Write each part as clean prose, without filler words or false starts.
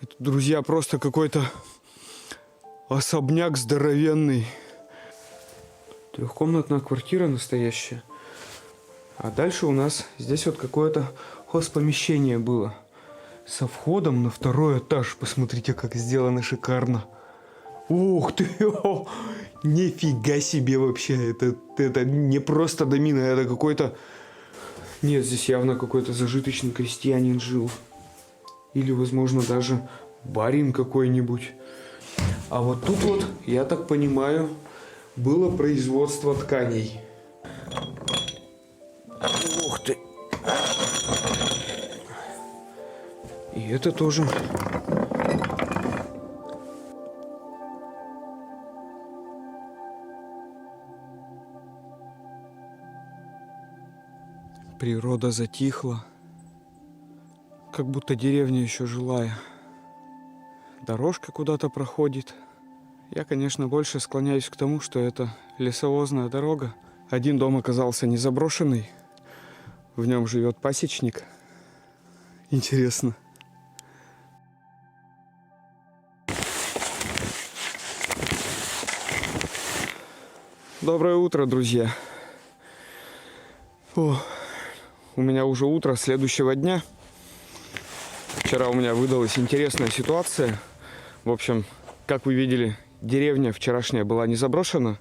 Это, друзья, просто какой-то особняк здоровенный. Трехкомнатная квартира настоящая. А дальше у нас здесь вот какое-то хозпомещение было. Со входом на второй этаж. Посмотрите, как сделано шикарно. Ух ты! О, нифига себе вообще. Это не просто домина, это какой-то... Нет, здесь явно какой-то зажиточный крестьянин жил. Или, возможно, даже барин какой-нибудь. А вот тут вот, я так понимаю, было производство тканей. Ух ты! И это тоже... Природа затихла, как будто деревня еще жилая. Дорожка куда-то проходит. Я, конечно, больше склоняюсь к тому, что это лесовозная дорога. Один дом оказался не заброшенный. В нем живет пасечник. Интересно. Доброе утро, друзья. О, у меня уже утро следующего дня. Вчера у меня выдалась интересная ситуация. В общем, как вы видели, деревня вчерашняя была не заброшена.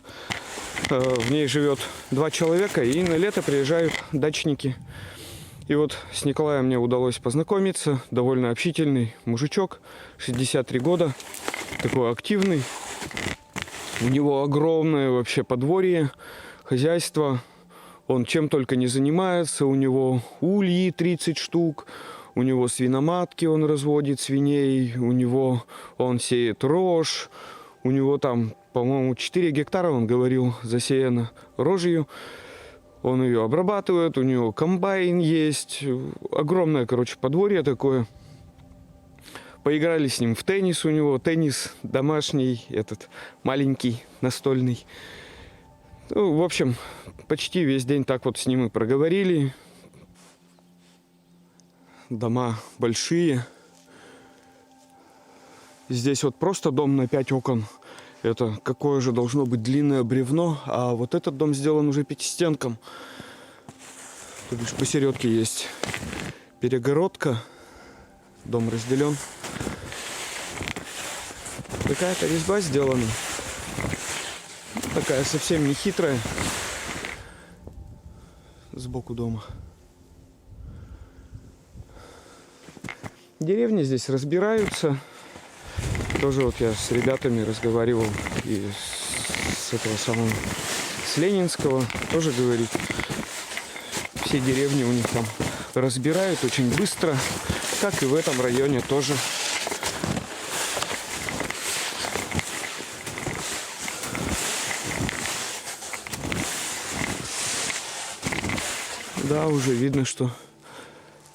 В ней живет 2 человека, и на лето приезжают дачники. И вот с Николаем мне удалось познакомиться. Довольно общительный мужичок, 63 года, такой активный. У него огромное вообще подворье, хозяйство. Он чем только не занимается. У него ульи 30 штук. У него свиноматки, он разводит свиней. У него он сеет рожь. У него там, по-моему, 4 гектара, он говорил, засеяно рожью. Он ее обрабатывает. У него комбайн есть. Огромное, короче, подворье такое. Поиграли с ним в теннис. У него теннис домашний, этот маленький, настольный. Ну, в общем, почти весь день так вот с ним и проговорили. Дома большие. Здесь вот просто дом на 5 окон. Это какое же должно быть длинное бревно. А вот этот дом сделан уже пятистенком. То бишь посередке есть перегородка. Дом разделен. Какая-то резьба сделана. Такая совсем не хитрая. Сбоку дома. Деревни здесь разбираются. Тоже вот я с ребятами разговаривал. И с этого самого, с Ленинского. Тоже говорит. Все деревни у них там разбирают очень быстро. Как и в этом районе тоже. Да, уже видно, что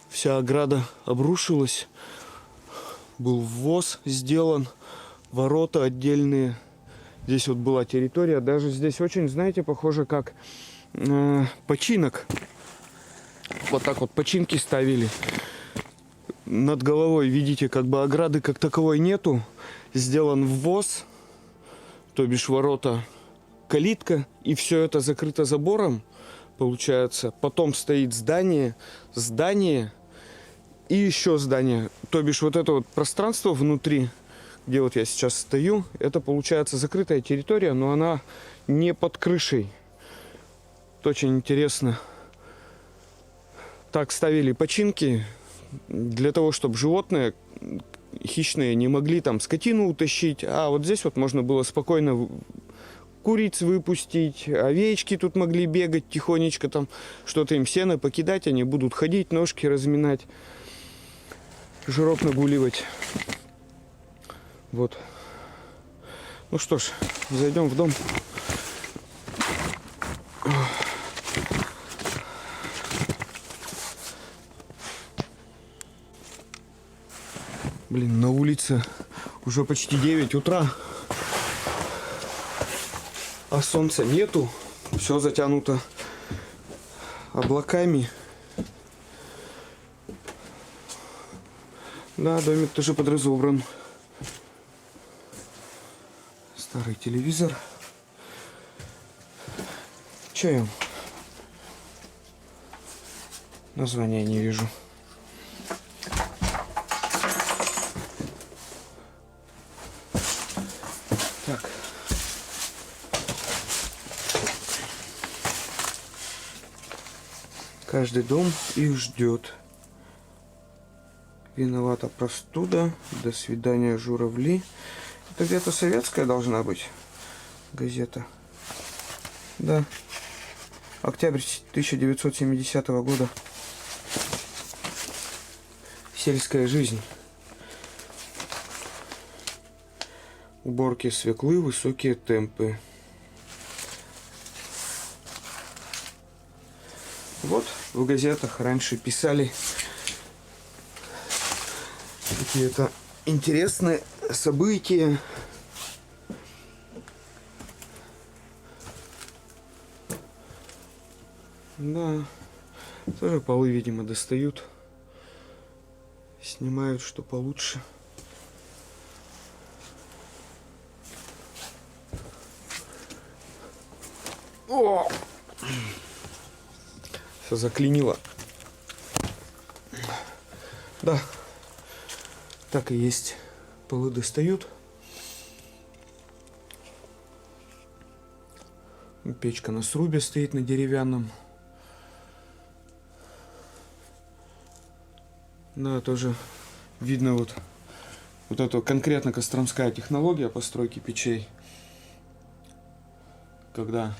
вся ограда обрушилась. Был ввоз сделан, ворота отдельные. Здесь вот была территория. Даже здесь очень, знаете, похоже, как починок. Вот так вот починки ставили. Над головой, видите, как бы ограды как таковой нету. Сделан ввоз, то бишь ворота, калитка. И все это закрыто забором. Получается, потом стоит здание и еще здание. То бишь вот это вот пространство внутри, где вот я сейчас стою, это получается закрытая территория, но она не под крышей. Это очень интересно. Так ставили починки для того, чтобы животные хищные не могли там скотину утащить. А вот здесь вот можно было спокойно куриц выпустить, овечки тут могли бегать тихонечко, там что-то им сено покидать, они будут ходить, ножки разминать, жирок нагуливать. Вот. Ну что ж, зайдем в дом. Блин, на улице уже почти 9 утра. А солнца нету, все затянуто облаками. Да, домик тоже подразобран. Старый телевизор. Чаем. Названия не вижу. Так. Каждый дом их ждет. Виновата простуда. До свидания, журавли. Это где-то советская должна быть газета. Да. Октябрь 1970 года. Сельская жизнь. Уборки свеклы, высокие темпы. Вот в газетах раньше писали какие-то интересные события. Да, тоже полы, видимо, достают. Снимают, что получше. О! Все заклинило. Да, так и есть. Полы достают. Печка на срубе стоит, на деревянном. Да, тоже видно вот эту конкретно костромская технология постройки печей. Когда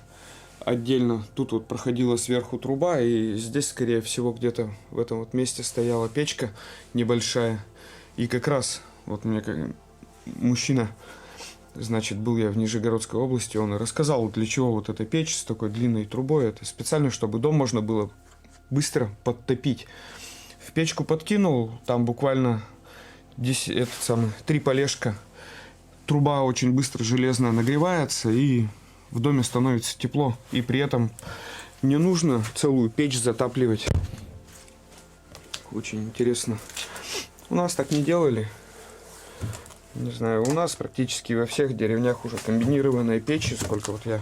отдельно тут вот проходила сверху труба, и здесь, скорее всего, где-то в этом вот месте стояла печка небольшая. И как раз вот мне мужчина, значит, был я в Нижегородской области, он рассказал, для чего вот эта печь с такой длинной трубой. Это специально, чтобы дом можно было быстро подтопить. В печку подкинул, там буквально 3 полежка. Труба очень быстро железная нагревается, и в доме становится тепло. И при этом не нужно целую печь затапливать. Очень интересно. У нас так не делали. Не знаю, у нас практически во всех деревнях уже комбинированные печи. Сколько вот я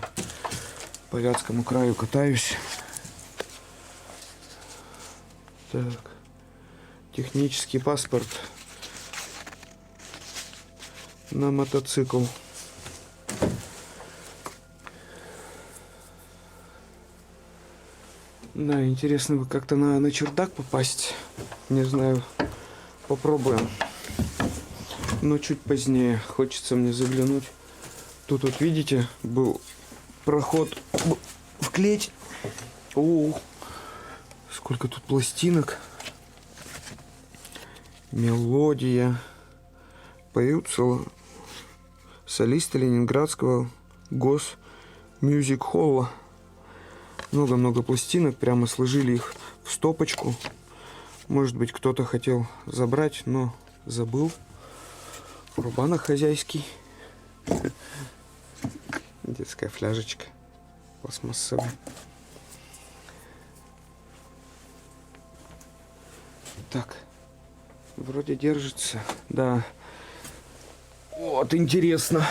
по Вятскому краю катаюсь. Так. Технический паспорт на мотоцикл. Да, интересно бы как-то на чердак попасть. Не знаю, попробуем. Но чуть позднее хочется мне заглянуть. Тут вот видите, был проход в клеть. О, сколько тут пластинок. Мелодия. Поют солисты Ленинградского госмюзик-холла. Много-много пластинок. Прямо сложили их в стопочку. Может быть, кто-то хотел забрать, но забыл. Рубанок хозяйский. Детская фляжечка пластмассовая. Так. Вроде держится. Да. Вот, интересно.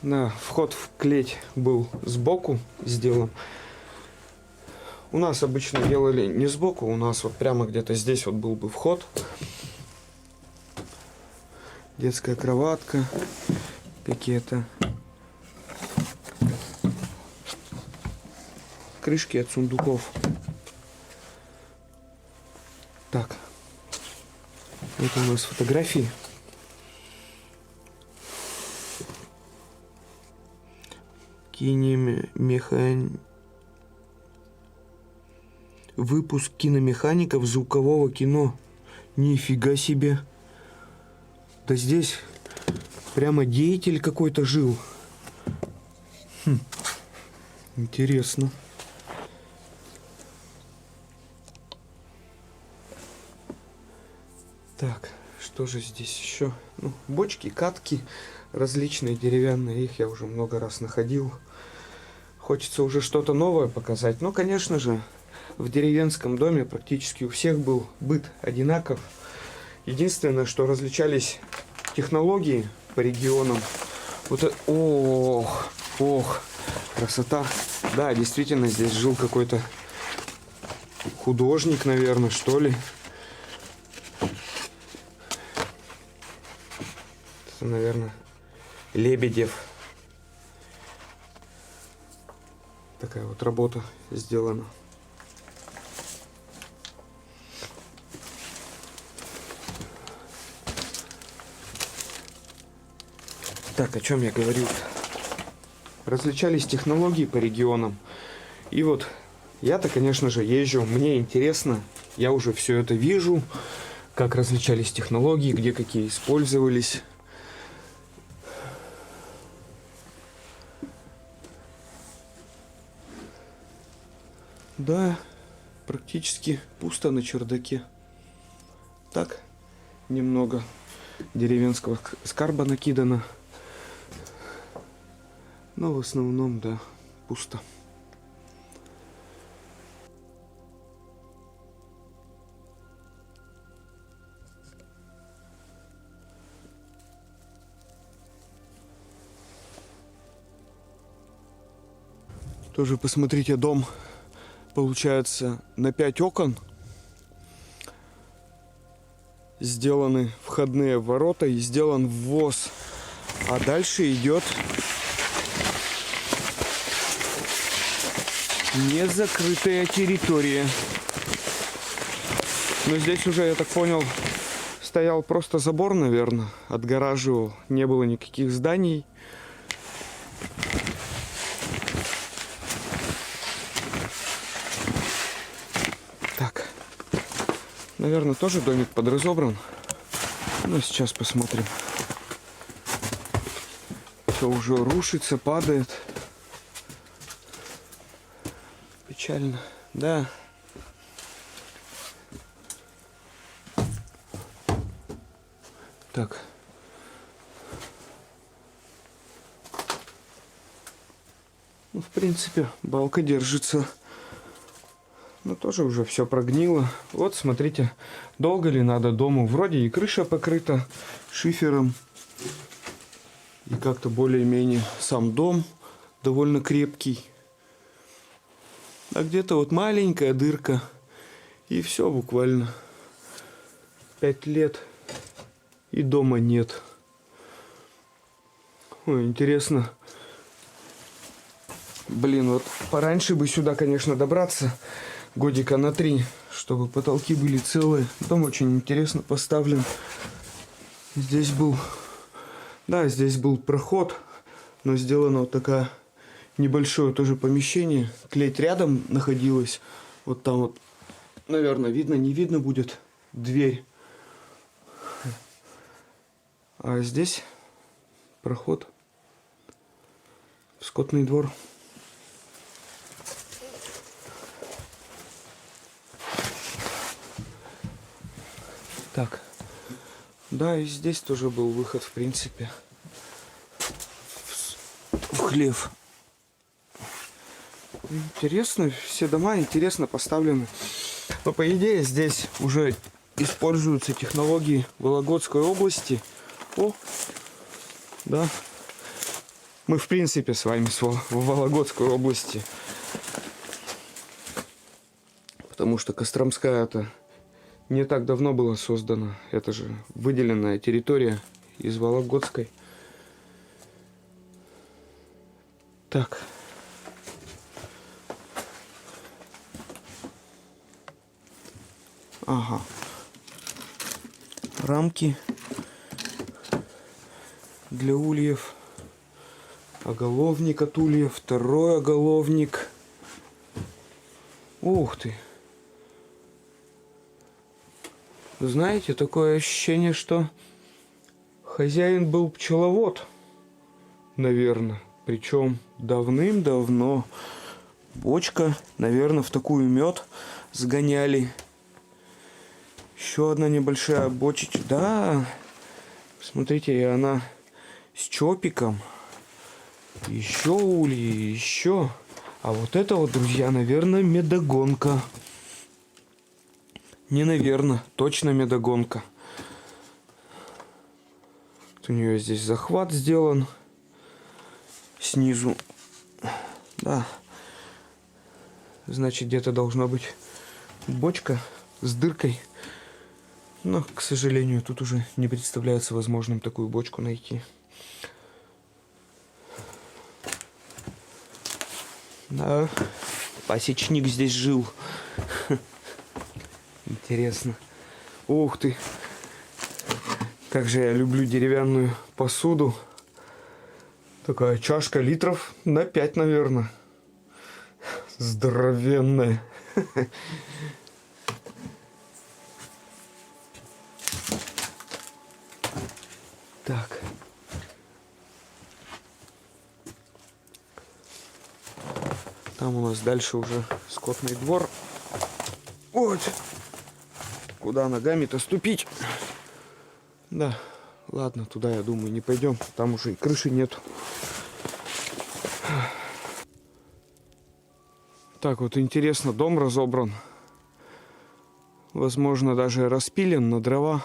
Да, вход в клеть был сбоку сделан. У нас обычно делали не сбоку, у нас вот прямо где-то здесь вот был бы вход. Детская кроватка. Какие-то крышки от сундуков. Так. Это у нас фотографии. Выпуск киномехаников звукового кино. Нифига себе. Да здесь прямо деятель какой-то жил. Интересно. Так, что же здесь еще? Ну, бочки, катки различные деревянные. Их я уже много раз находил. Хочется уже что-то новое показать. Но, конечно же, в деревенском доме практически у всех был быт одинаков. Единственное, что различались технологии по регионам. Вот это... Ох, красота. Да, действительно, здесь жил какой-то художник, наверное, что ли. Это, наверное, Лебедев. Такая вот работа сделана. Так, о чем я говорил? Различались технологии по регионам. И вот я-то, конечно же, езжу, мне интересно, я уже все это вижу, как различались технологии, где какие использовались. Да, практически пусто на чердаке. Так, немного деревенского скарба накидано. Но в основном, да, пусто. Тоже посмотрите, дом получается на 5 окон. Сделаны входные ворота и сделан ввоз. А дальше идет незакрытая территория. Но здесь уже, я так понял, стоял просто забор, наверное, отгораживал. Не было никаких зданий. Так, наверное, тоже домик подразобран. Но сейчас посмотрим. Все уже рушится, падает. Печально, да. Так. Ну, в принципе, балка держится. Но тоже уже все прогнило. Вот, смотрите, долго ли надо дому? Вроде и крыша покрыта шифером. И как-то более-менее сам дом довольно крепкий. А где-то вот маленькая дырка. И все буквально. 5 лет. И дома нет. Ой, интересно. Блин, вот пораньше бы сюда, конечно, добраться. Годика на 3, чтобы потолки были целые. Дом очень интересно поставлен. Здесь был... Да, здесь был проход. Но сделано вот такое небольшое тоже помещение. Клеть рядом находилась. Вот там вот, наверное, видно, не видно будет дверь. А здесь проход в скотный двор. Так. Да, и здесь тоже был выход, в принципе, в хлев. Интересно, все дома интересно поставлены. Но по идее здесь уже используются технологии Вологодской области. О, да. Мы, в принципе, с вами в Вологодской области. Потому что Костромская это не так давно была создана. Это же выделенная территория из Вологодской. Так. Ага. Рамки для ульев. Оголовник от ульев. Второй оголовник. Ух ты. Знаете, такое ощущение, что хозяин был пчеловод, наверное. Причем давным-давно. Бочка, наверное, в такую мед сгоняли. Еще одна небольшая бочечка. Да, смотрите, и она с чопиком. Еще ульи, еще. А вот это вот, друзья, наверное, медогонка. Не наверное, точно медогонка. Вот у нее здесь захват сделан снизу. Да. Значит, где-то должна быть бочка с дыркой. Но, к сожалению, тут уже не представляется возможным такую бочку найти. Да, пасечник здесь жил. Интересно. Ух ты. Как же я люблю деревянную посуду. Такая чашка литров на 5, наверное. Здоровенная. Так. Там у нас дальше уже скотный двор. Вот. Куда ногами-то ступить? Да, ладно, туда, я думаю, не пойдем. Там уже и крыши нету. Так, вот интересно, дом разобран. Возможно, даже распилен на дрова.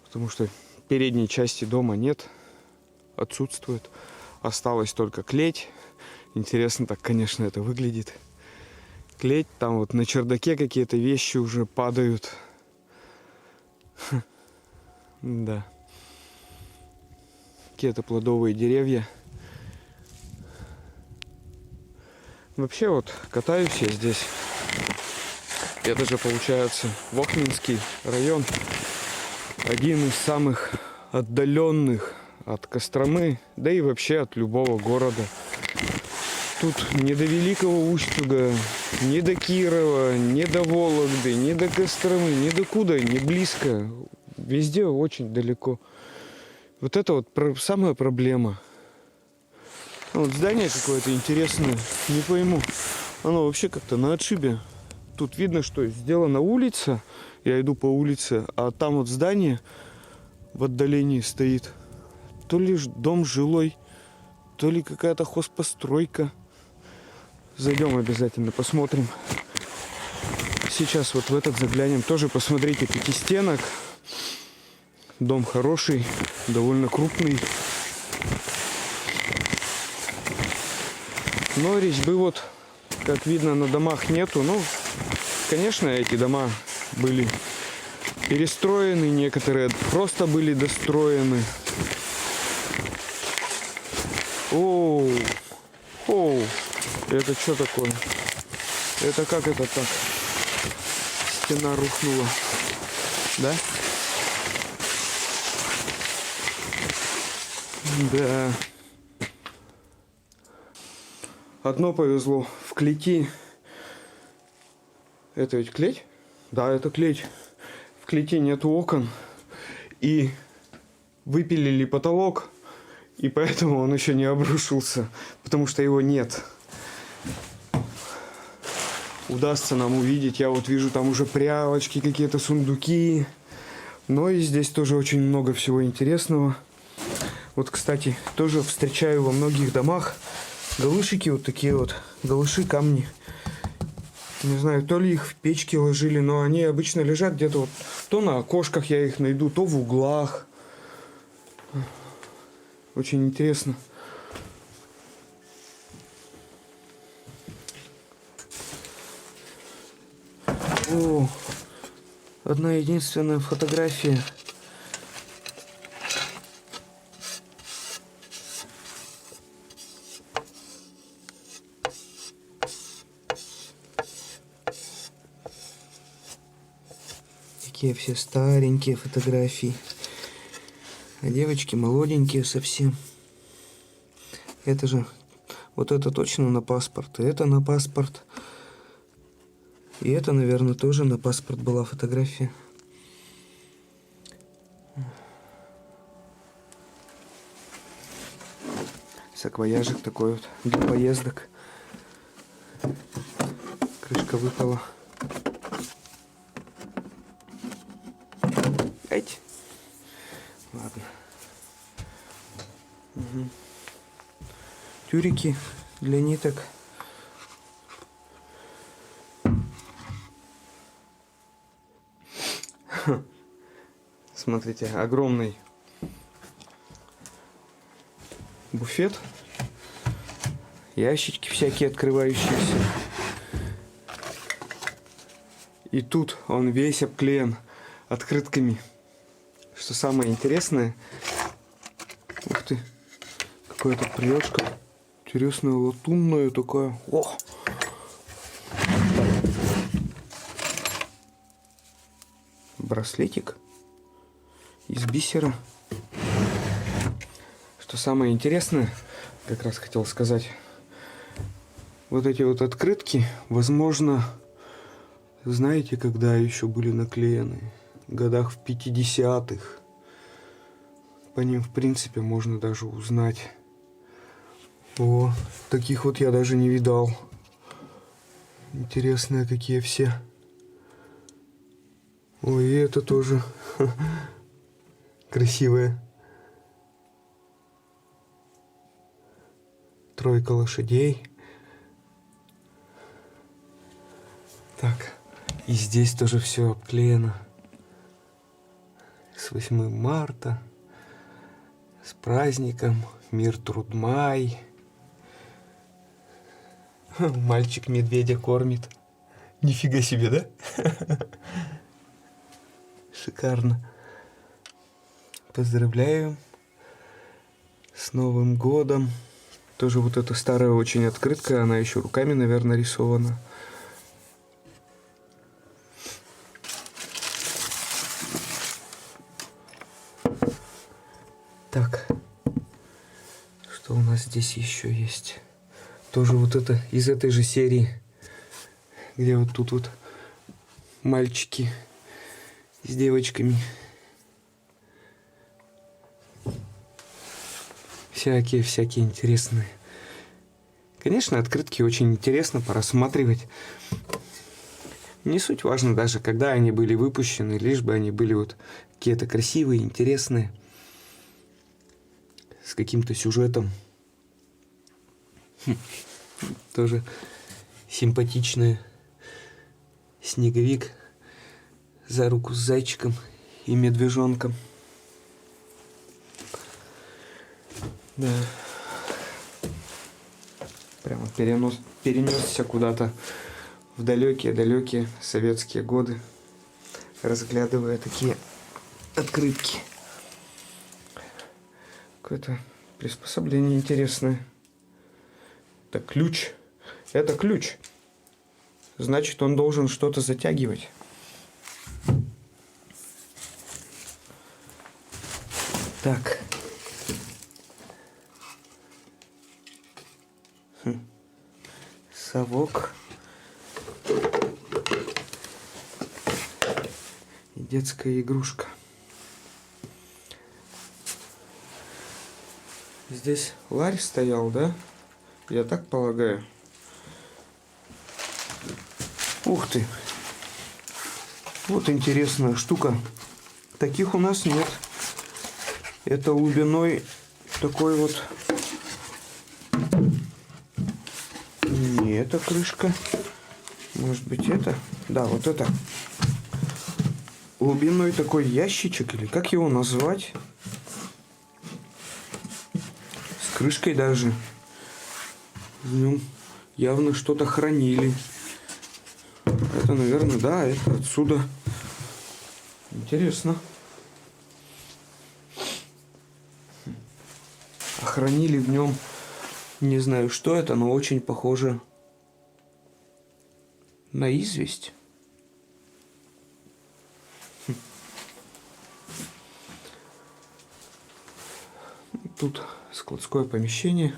Потому что передней части дома нет. Отсутствует. Осталось только клеть. Интересно так, конечно, это выглядит. Клеть, там вот на чердаке какие-то вещи уже падают. Да. Какие-то плодовые деревья. Вообще вот катаюсь я здесь. Это же получается Вохминский район. Один из самых отдаленных от Костромы, да и вообще от любого города. Тут ни до Великого Устюга, ни до Кирова, ни до Вологды, ни до Костромы, ни до куда, не близко. Везде очень далеко. Вот это вот самая проблема. Вот здание какое-то интересное, не пойму. Оно вообще как-то на отшибе. Тут видно, что сделана улица. Я иду по улице, а там вот здание в отдалении стоит. То ли дом жилой, то ли какая-то хозпостройка. Зайдем обязательно, посмотрим. Сейчас вот в этот заглянем. Тоже посмотрите, пятистенок. Дом хороший, довольно крупный. Но резьбы вот, как видно, на домах нету. Ну, конечно, эти дома были перестроены, некоторые просто были достроены. Оу, оу, это что такое? Это как это так? Стена рухнула, да? Да. Одно повезло. В клети. Это ведь клеть? Да, это клеть. В клети нет окон. И выпилили потолок. И поэтому он еще не обрушился. Потому что его нет. Удастся нам увидеть. Я вот вижу там уже прялочки, какие-то сундуки. Но и здесь тоже очень много всего интересного. Вот, кстати, тоже встречаю во многих домах галышики, вот такие вот галыши, камни. Не знаю, то ли их в печке ложили, но они обычно лежат где-то вот, то на окошках я их найду, то в углах. Очень интересно. О, одна единственная фотография. Такие все старенькие фотографии. А девочки молоденькие совсем. Это же, вот это точно на паспорт, и это на паспорт. И это, наверное, тоже на паспорт была фотография. Саквояжик такой вот для поездок. Крышка выпала. Эть. Ладно. Угу. Тюрики для ниток. Смотрите, огромный буфет. Ящички всякие открывающиеся. И тут он весь обклеен открытками. Что самое интересное... Ух ты! Какая-то пряжка. Интересная, латунная такая. О! Браслетик из бисера. Что самое интересное, как раз хотел сказать, вот эти вот открытки, возможно, знаете, когда еще были наклеены? В годах в 50-х. По ним, в принципе, можно даже узнать. О, таких вот я даже не видал. Интересные какие все. Ой, и это тоже красивое. Тройка лошадей. Так, и здесь тоже все обклеено. С 8 марта. С праздником. Мир Трудмай. Мальчик медведя кормит. Нифига себе, да? Шикарно. Поздравляю с Новым годом. Тоже вот эта старая очень открытка, она еще руками, наверное, рисована. Так, что у нас здесь еще есть? Тоже вот это из этой же серии, где вот тут вот мальчики с девочками. Всякие интересные. Конечно, открытки очень интересно порассматривать. Не суть важно даже, когда они были выпущены, лишь бы они были вот какие-то красивые, интересные, с каким-то сюжетом. Тоже симпатичные. Снеговик за руку с зайчиком и медвежонком. Да. Прямо перенесся куда-то в далекие-далекие советские годы, разглядывая такие открытки. Какое-то приспособление интересное. Это ключ. Это ключ. Значит, он должен что-то затягивать. Так. Совок. И детская игрушка. Здесь ларь стоял, да? Я так полагаю. Ух ты! Вот интересная штука. Таких у нас нет. Это глубиной такой вот... Не эта крышка. Может быть это? Да, вот это. Глубиной такой ящичек, или как его назвать? С крышкой даже. В нем явно что-то хранили. Это, наверное, да, это отсюда. Интересно. А хранили в нем, не знаю, что это, но очень похоже на известь. Тут складское помещение.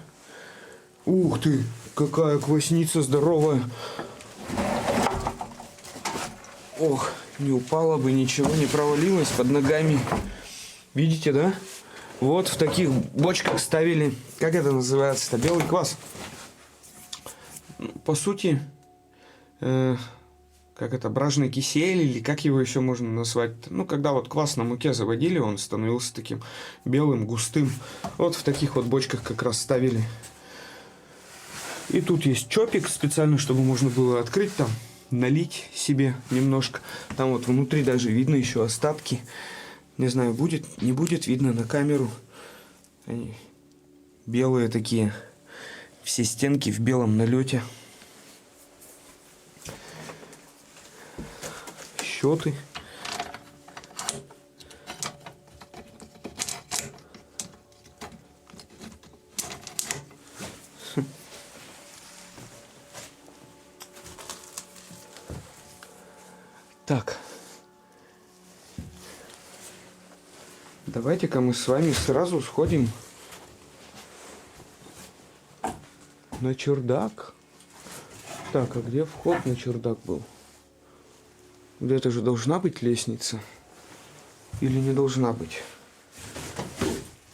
Ух ты, какая квасница здоровая. Ох, не упала бы, ничего не провалилось под ногами. Видите, да? Вот в таких бочках ставили, как это называется-то, белый квас. По сути, как это, бражный кисель, или как его еще можно назвать. Ну, когда вот квас на муке заводили, он становился таким белым, густым. Вот в таких вот бочках как раз ставили. И тут есть чопик специально, чтобы можно было открыть там, налить себе немножко. Там вот внутри даже видно еще остатки. Не знаю, будет, не будет видно на камеру. Они белые такие. Все стенки в белом налете. Счеты. Так. Давайте-ка мы с вами сразу сходим на чердак. Так, а где вход на чердак был? Где-то же должна быть лестница. Или не должна быть?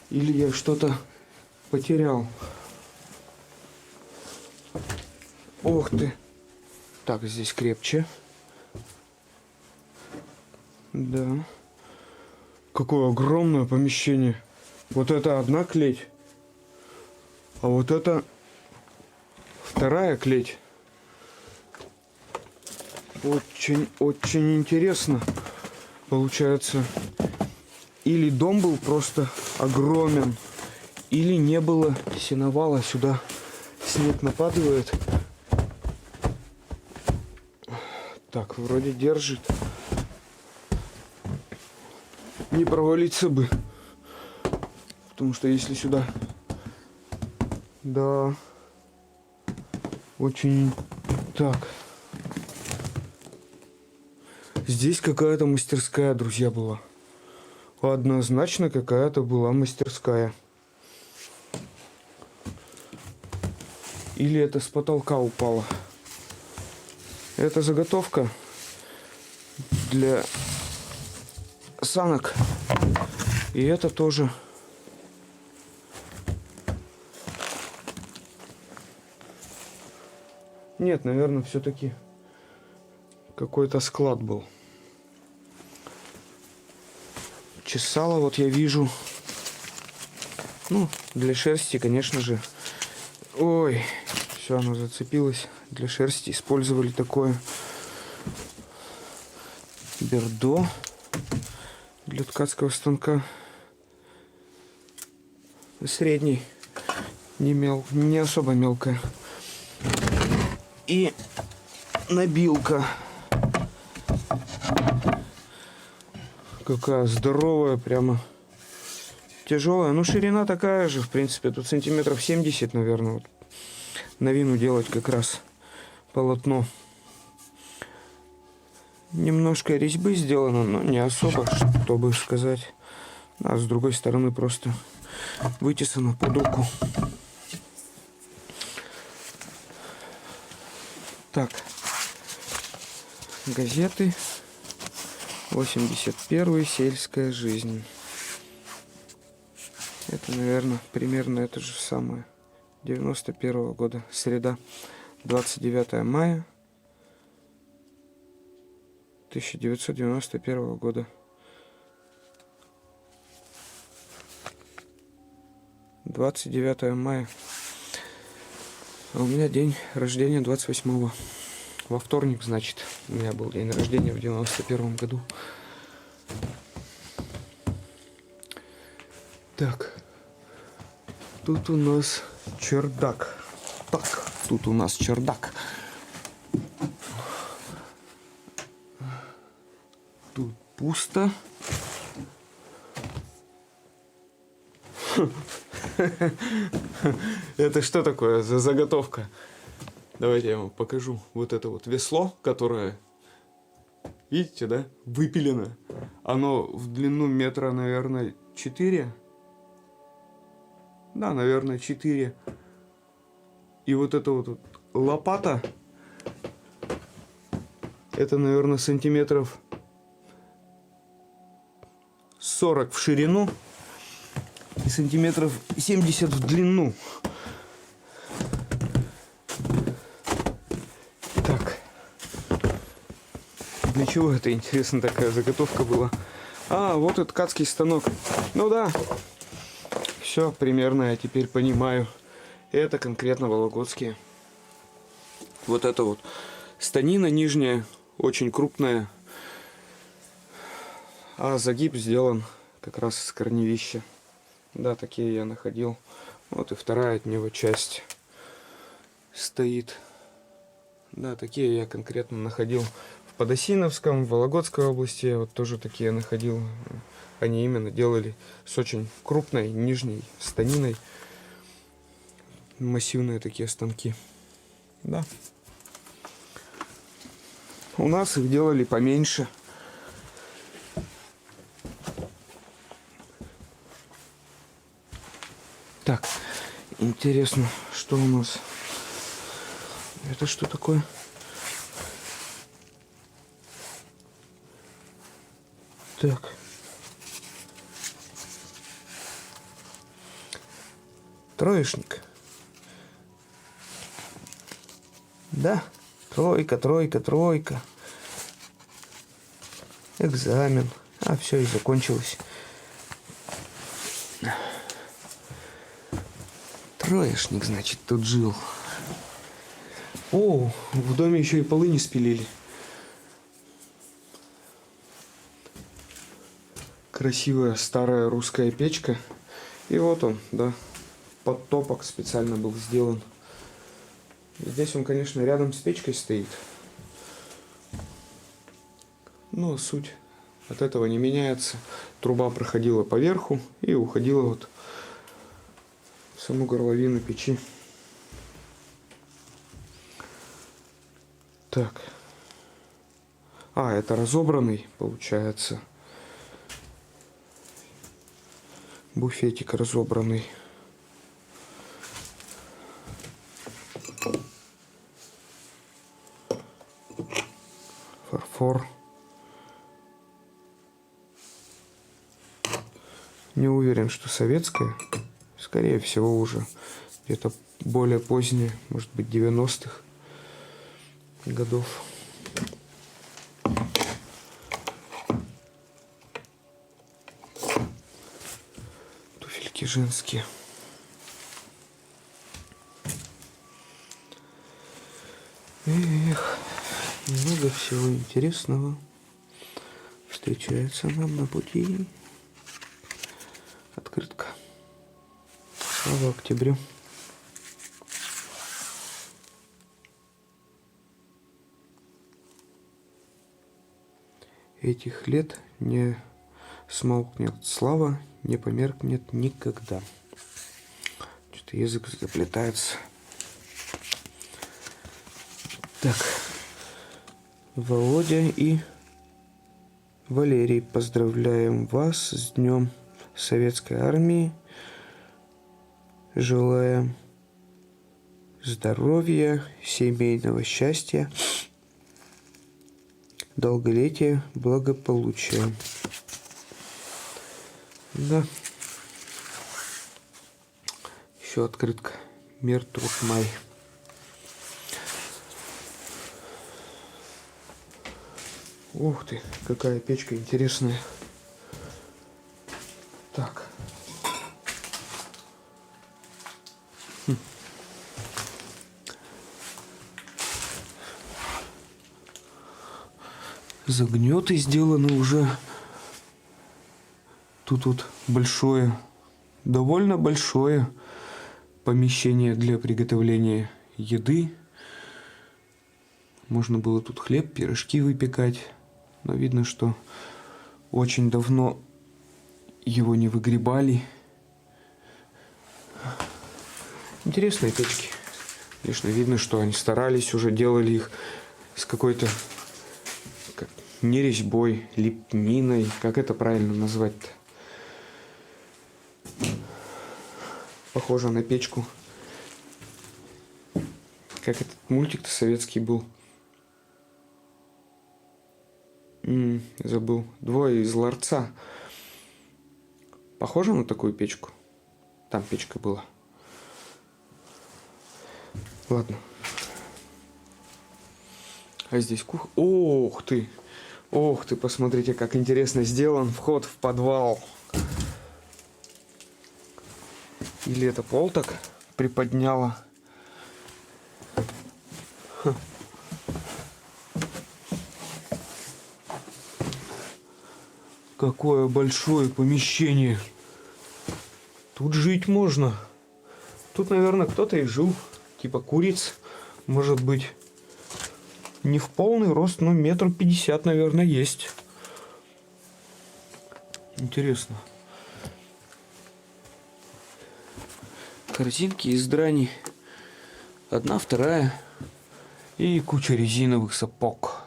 Или я что-то потерял? Ох ты! Так, здесь крепче. Да. Какое огромное помещение. Вот это одна клеть. А вот это вторая клеть. Очень интересно. Получается, или дом был просто огромен, или не было сеновала. Сюда снег нападает. Так, вроде держит. Не провалиться бы. Потому что если сюда... Да. Очень... Так. Здесь какая-то мастерская, друзья, была. Однозначно какая-то была мастерская. Или это с потолка упало. Это заготовка для санок. И это тоже. Нет, наверное, все-таки какой-то склад был. Чесало вот я вижу. Ну, для шерсти, конечно же. Ой, все, оно зацепилось. Для шерсти использовали такое бердо для ткацкого станка. Средний, не особо мелкая. И набилка. Какая здоровая, прямо тяжелая. Ну, ширина такая же, в принципе. Тут сантиметров 70, наверное. Вот. На вину делать как раз полотно. Немножко резьбы сделано, но не особо, чтобы сказать. А с другой стороны просто вытесано под руку. Так. Газеты. 81-й, сельская жизнь. Это, наверное, примерно это же самое. 91-го года. Среда. 29 мая 1991 года. 29 мая. А у меня день рождения 28-го. Во вторник, значит, у меня был день рождения в 91 году. Так. Тут у нас чердак. Так, тут у нас чердак. Тут пусто. Это что такое за заготовка? Давайте я вам покажу. Вот это вот весло, которое, видите, да, выпилено. Оно в длину метра, наверное, 4. Да, наверное, 4. И вот эта вот лопата, это, наверное, сантиметров 40 в ширину и сантиметров 70 в длину. Так. Для чего это, интересно, такая заготовка была? А, вот и ткацкий станок. Ну да. Все, примерно я теперь понимаю. Это конкретно вологодские. Вот это вот станина нижняя, очень крупная. А загиб сделан как раз из корневища. Да, такие я находил. Вот и вторая от него часть стоит. Да, такие я конкретно находил в Подосиновском, в Вологодской области. Я вот тоже такие находил. Они именно делали с очень крупной нижней станиной. Массивные такие станки. Да. У нас их делали поменьше. Так, интересно, что у нас? Это что такое? Так. Троечник. Да, тройка, тройка, тройка. Экзамен. А, все, и закончилось. Троечник, значит, тут жил. О, в доме еще и полы не спилили. Красивая старая русская печка. И вот он, да, подтопок специально был сделан. Здесь он, конечно, рядом с печкой стоит. Но суть от этого не меняется. Труба проходила по верху и уходила вот в саму горловину печи. Так. А, это разобранный, получается. Буфетик разобранный. Фарфор. Не уверен, что советская. Скорее всего, уже где-то более позднее, может быть, 90-х годов. Туфельки женские. Эх, много всего интересного встречается нам на пути. Открытка. Слава октябрю. Этих лет не смолкнет слава, не померкнет никогда. Что-то язык заплетается. Так. Володя и Валерий, поздравляем вас с Днем Советской Армии. Желаем здоровья, семейного счастья, долголетия, благополучия. Да. Еще открытка. Мир, труд, май. Ух ты, какая печка интересная. Так. Загнеты сделаны уже. Тут вот большое, довольно большое помещение для приготовления еды. Можно было тут хлеб, пирожки выпекать. Но видно, что очень давно его не выгребали. Интересные печки. Конечно, видно, что они старались, уже делали их с какой-то не резьбой, лепниной. Как это правильно назвать-то? Похоже на печку. Как этот мультик-то советский был. Забыл. Двое из ларца. Похоже на такую печку? Там печка была. Ладно. А здесь кухня. Ох ты! Ох ты, посмотрите, как интересно сделан вход в подвал. Или это пол так приподняло? Какое большое помещение. Тут жить можно. Тут, наверное, кто-то и жил. Типа куриц. Может быть, не в полный рост, но 1,50 м, наверное, есть. Интересно. Корзинки из драни. Одна, вторая. И куча резиновых сапог.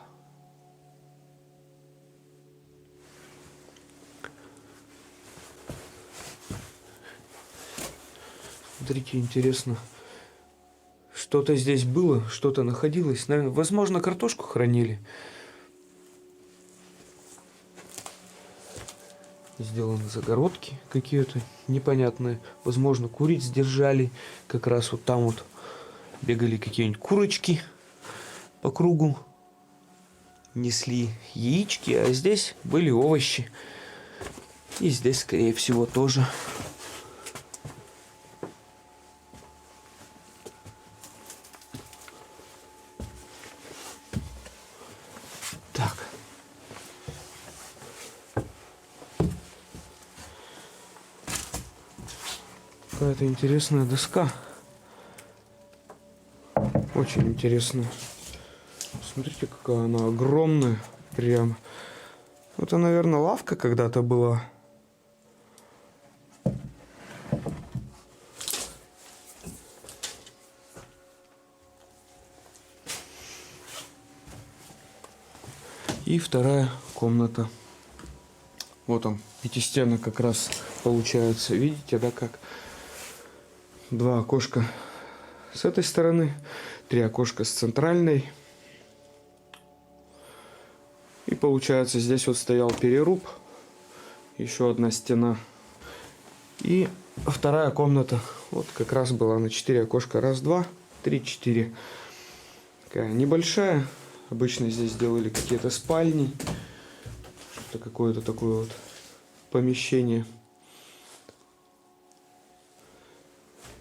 Смотрите, интересно. Что-то здесь было, что-то находилось. Наверное, возможно, картошку хранили. Сделаны загородки какие-то непонятные. Возможно, куриц держали. Как раз вот там вот бегали какие-нибудь курочки по кругу. Несли яички, а здесь были овощи. И здесь, скорее всего, тоже. Так. Какая-то интересная доска. Очень интересная. Смотрите, какая она огромная. Прям. Это, наверное, лавка когда-то была. И вторая комната. Вот он, пятистенок как раз получается. Видите, да, как? Два окошка с этой стороны, 3 окошка с центральной. И получается, здесь вот стоял переруб. Еще одна стена. И вторая комната. Вот как раз была на 4 окошка. Раз, два, 3, 4. Такая небольшая. Обычно здесь делали какие-то спальни. Что-то какое-то такое вот помещение.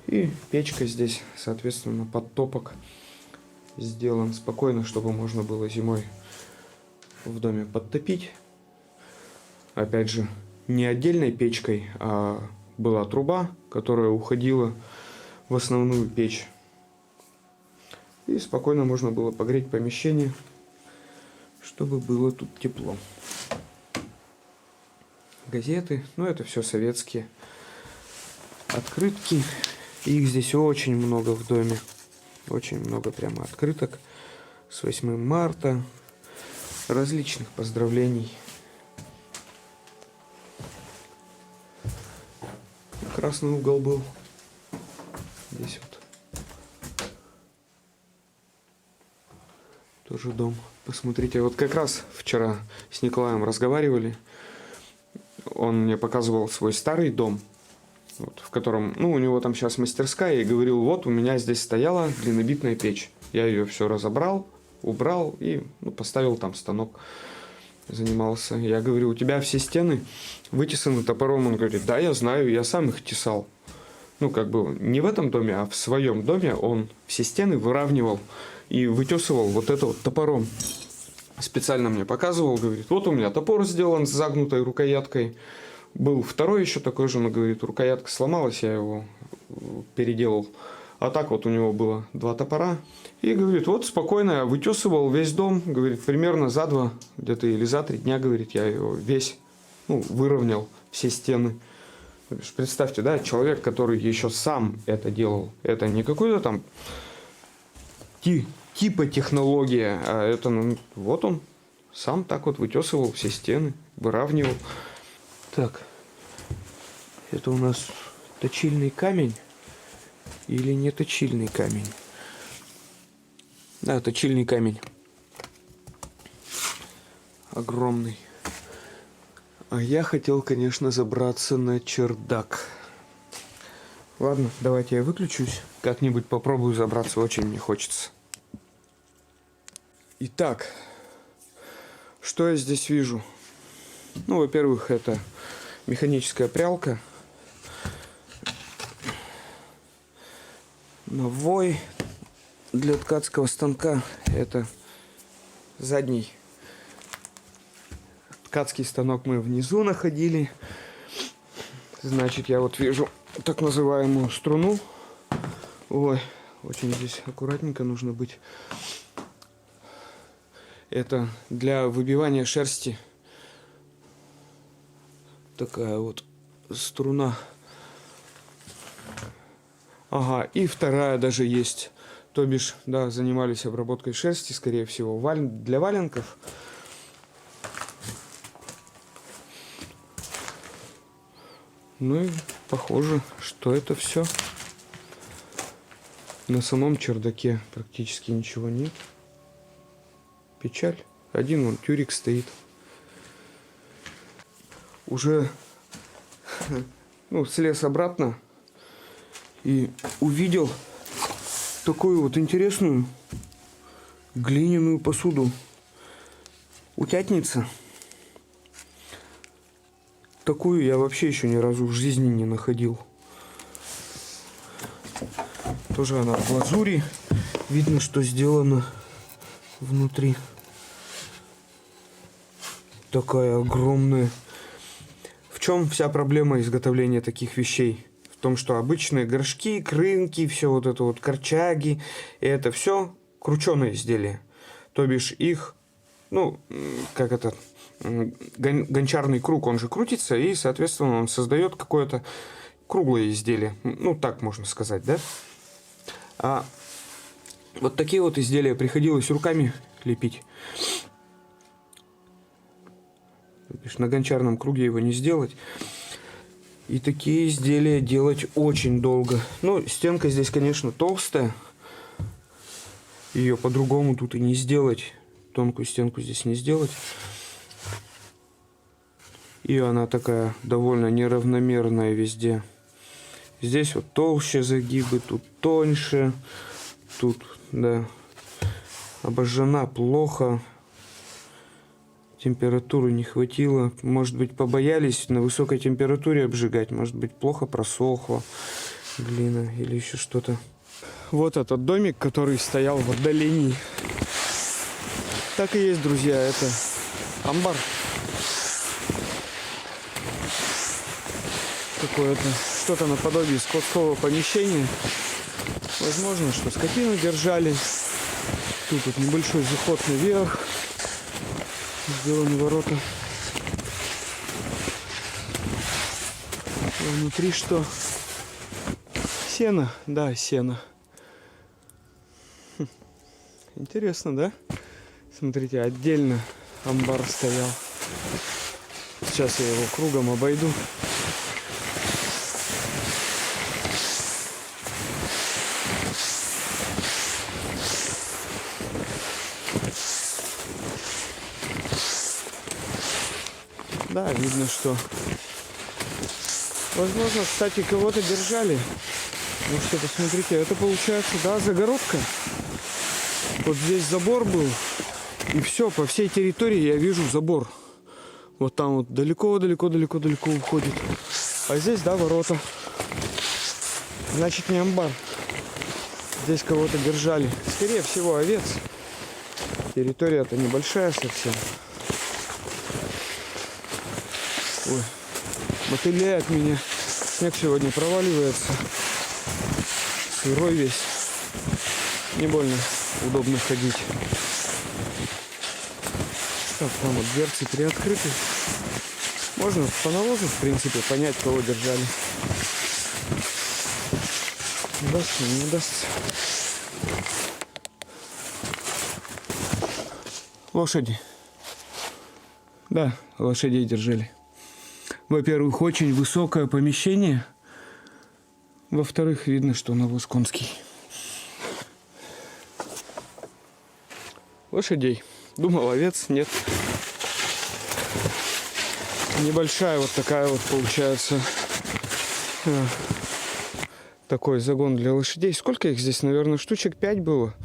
И печка здесь, соответственно, подтопок сделан спокойно, чтобы можно было зимой в доме подтопить. Опять же, не отдельной печкой, а была труба, которая уходила в основную печь. И спокойно можно было погреть помещение, чтобы было тут тепло. Газеты, ну это все советские. Открытки. Их здесь очень много в доме. Очень много прямо открыток. С 8 марта. Различных поздравлений. Красный угол был. Здесь вот. Тоже дом. Посмотрите, вот как раз вчера с Николаем разговаривали. Он мне показывал свой старый дом. Вот, в котором, ну, у него там сейчас мастерская, и говорил, вот у меня здесь стояла глинобитная печь. Я ее все разобрал, убрал и поставил там станок. Занимался. Я говорю, у тебя все стены вытесаны топором. Он говорит, да, я знаю, я сам их тесал. Ну, как бы не в этом доме, а в своем доме он все стены выравнивал и вытесывал вот это вот топором. Специально мне показывал, говорит, вот у меня топор сделан с загнутой рукояткой. Был второй еще такой же, но, говорит, рукоятка сломалась, я его переделал. А так вот у него было 2 топора. И, говорит, вот спокойно я вытесывал весь дом. Говорит, примерно за 2 где-то или за 3 дня, говорит, я его весь выровнял, все стены. Представьте, да, человек, который еще сам это делал. Это не какой-то там типа технология, а это, вот он сам так вот вытесывал все стены, выравнивал. Так, это у нас точильный камень или не точильный камень? Да, точильный камень. Огромный. А я хотел, конечно, забраться на чердак. Ладно, давайте я выключусь. Как-нибудь попробую забраться, очень мне хочется. Итак, что я здесь вижу? Ну, во-первых, это механическая прялка. Навой для ткацкого станка. Это задний ткацкий станок мы внизу находили. Значит, я вот вижу так называемую струну. Ой, очень здесь аккуратненько нужно быть. Это для выбивания шерсти. Такая вот струна. Ага, и вторая даже есть. То бишь, да, занимались обработкой шерсти, скорее всего, для валенков. Ну и похоже, что это все. На самом чердаке практически ничего нет. Печаль. Один вон тюрик стоит. Уже слез обратно и увидел такую вот интересную глиняную посуду. Утятница. Такую я вообще еще ни разу в жизни не находил. Тоже она в глазури. Видно, что сделано внутри. Такая огромная. В чем вся проблема изготовления таких вещей? В том, что обычные горшки, крынки, все вот это вот корчаги, и это все крученые изделия. То бишь их, гончарный круг, он же крутится, и, соответственно, он создает какое-то круглое изделие. Ну, так можно сказать, да? А вот такие вот изделия приходилось руками лепить. На гончарном круге его не сделать. И такие изделия делать очень долго. Ну, стенка здесь, конечно, толстая. Ее по-другому тут и не сделать. Тонкую стенку здесь не сделать. И она такая довольно неравномерная везде. Здесь вот толще загибы, тут тоньше. Тут, да, обожжена плохо. Температуры не хватило. Может быть, побоялись на высокой температуре обжигать. Может быть, плохо просохла глина или еще что-то. Вот этот домик, который стоял в отдалении. Так и есть, друзья, это амбар. Какое-то что-то наподобие складского помещения. Возможно, что скотину держали. Тут вот небольшой заход наверх. Сделаны ворота. А внутри что? Сено. Да, сено. Интересно, да? Смотрите, отдельно амбар стоял. Сейчас я его кругом обойду. Да, видно, что... Возможно, кстати, кого-то держали. Ну что, посмотрите, это получается, да, загородка. Вот здесь забор был. И все, по всей территории я вижу забор. Вот там вот далеко-далеко-далеко-далеко уходит. А здесь, да, ворота. Значит, не амбар. Здесь кого-то держали. Скорее всего, овец. Территория-то небольшая совсем. Ой, мотыляет меня. Снег сегодня проваливается. Сырой весь. Не больно удобно ходить. Так, там вот дверцы приоткрыты. Можно по навозу, в принципе, понять, кого держали. Удастся, не удастся. Лошади. Да, лошадей держали. Во-первых, очень высокое помещение. Во-вторых, видно, что навоз конский. Лошадей. Думал, овец. Нет. Небольшая вот такая вот получается. Такой загон для лошадей. Сколько их здесь? Наверное, штучек 5 было.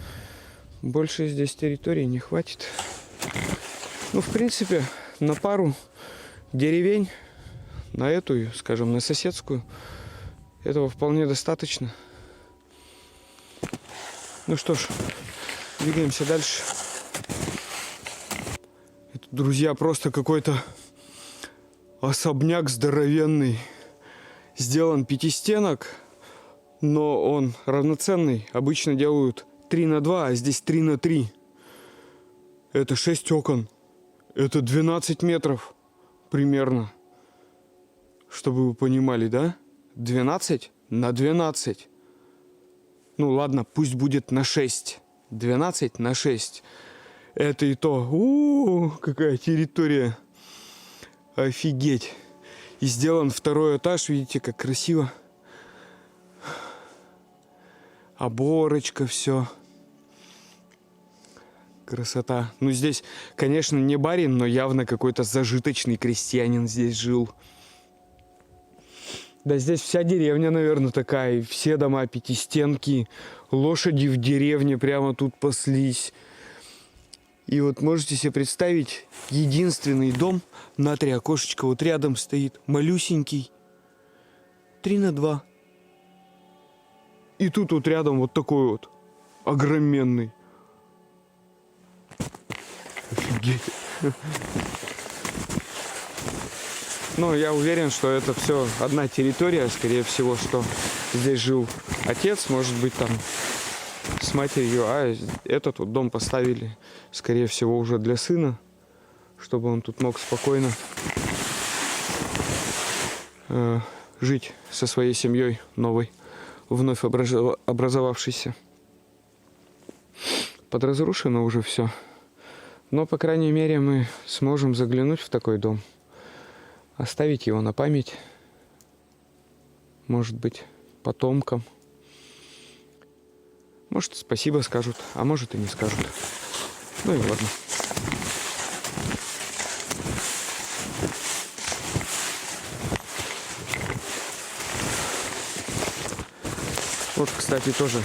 Больше здесь территории не хватит. Ну, в принципе, на пару деревень, на эту, скажем, на соседскую, этого вполне достаточно. Ну что ж, двигаемся дальше. Это, друзья, просто какой-то Особняк здоровенный. Сделан 5 стенок, но он равноценный. Обычно делают 3 на 2, а здесь 3 на 3. Это 6 окон. Это 12 метров примерно. Чтобы вы понимали, да? 12 на 12. Ну ладно, пусть будет на 6. 12 на 6. Это и то. Какая территория. Офигеть. И сделан 2-й этаж. Видите, как красиво. Оборочка, все. Красота. Ну, здесь, конечно, не барин, но явно какой-то зажиточный крестьянин здесь жил. Да здесь вся деревня, наверное, такая. Все дома пятистенки. Лошади в деревне прямо тут паслись. И вот можете себе представить, единственный дом на 3 окошечка вот рядом стоит. Малюсенький. 3 на 2. И тут вот рядом вот такой вот огроменный. Офигеть. Но я уверен, что это все одна территория. Скорее всего, что здесь жил отец, может быть, там с матерью. А этот вот дом поставили, скорее всего, уже для сына, чтобы он тут мог спокойно жить со своей семьей новой, вновь образовавшейся. Подразрушено уже все. Но, по крайней мере, мы сможем заглянуть в такой дом. Оставить его на память. Может быть, потомкам. Может, спасибо скажут, а может и не скажут. Ну и ладно. Вот, кстати, тоже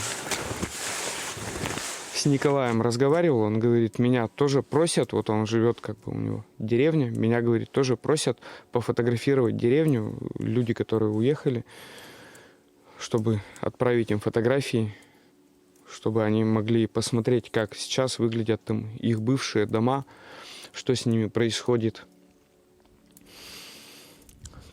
с Николаем разговаривал, он говорит, меня тоже просят, вот он живет, как бы у него деревня, меня, говорит, тоже просят пофотографировать деревню, люди, которые уехали, чтобы отправить им фотографии, чтобы они могли посмотреть, как сейчас выглядят там их бывшие дома, что с ними происходит,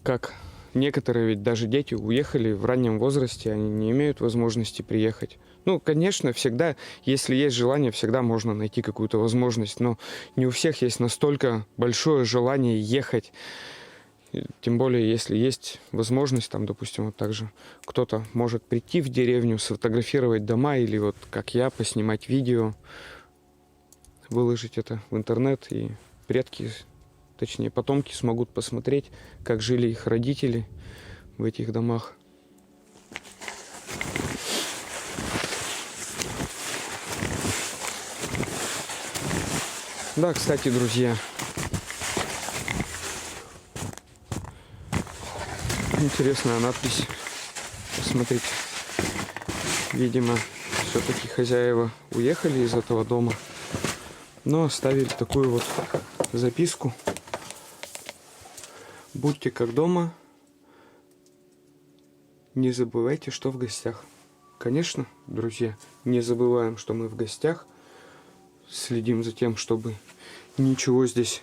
как некоторые ведь даже дети уехали в раннем возрасте, они не имеют возможности приехать. Ну, конечно, всегда, если есть желание, всегда можно найти какую-то возможность, но не у всех есть настолько большое желание ехать. Тем более, если есть возможность, там, допустим, вот так же кто-то может прийти в деревню, сфотографировать дома или вот как я, поснимать видео, выложить это в интернет, и предки, точнее потомки, смогут посмотреть, как жили их родители в этих домах. Да, кстати, друзья, интересная надпись. Посмотрите. Видимо, все-таки хозяева уехали из этого дома, но оставили такую вот записку. Будьте как дома, не забывайте, что в гостях. Конечно, друзья, не забываем, что мы в гостях. Следим за тем, чтобы ничего здесь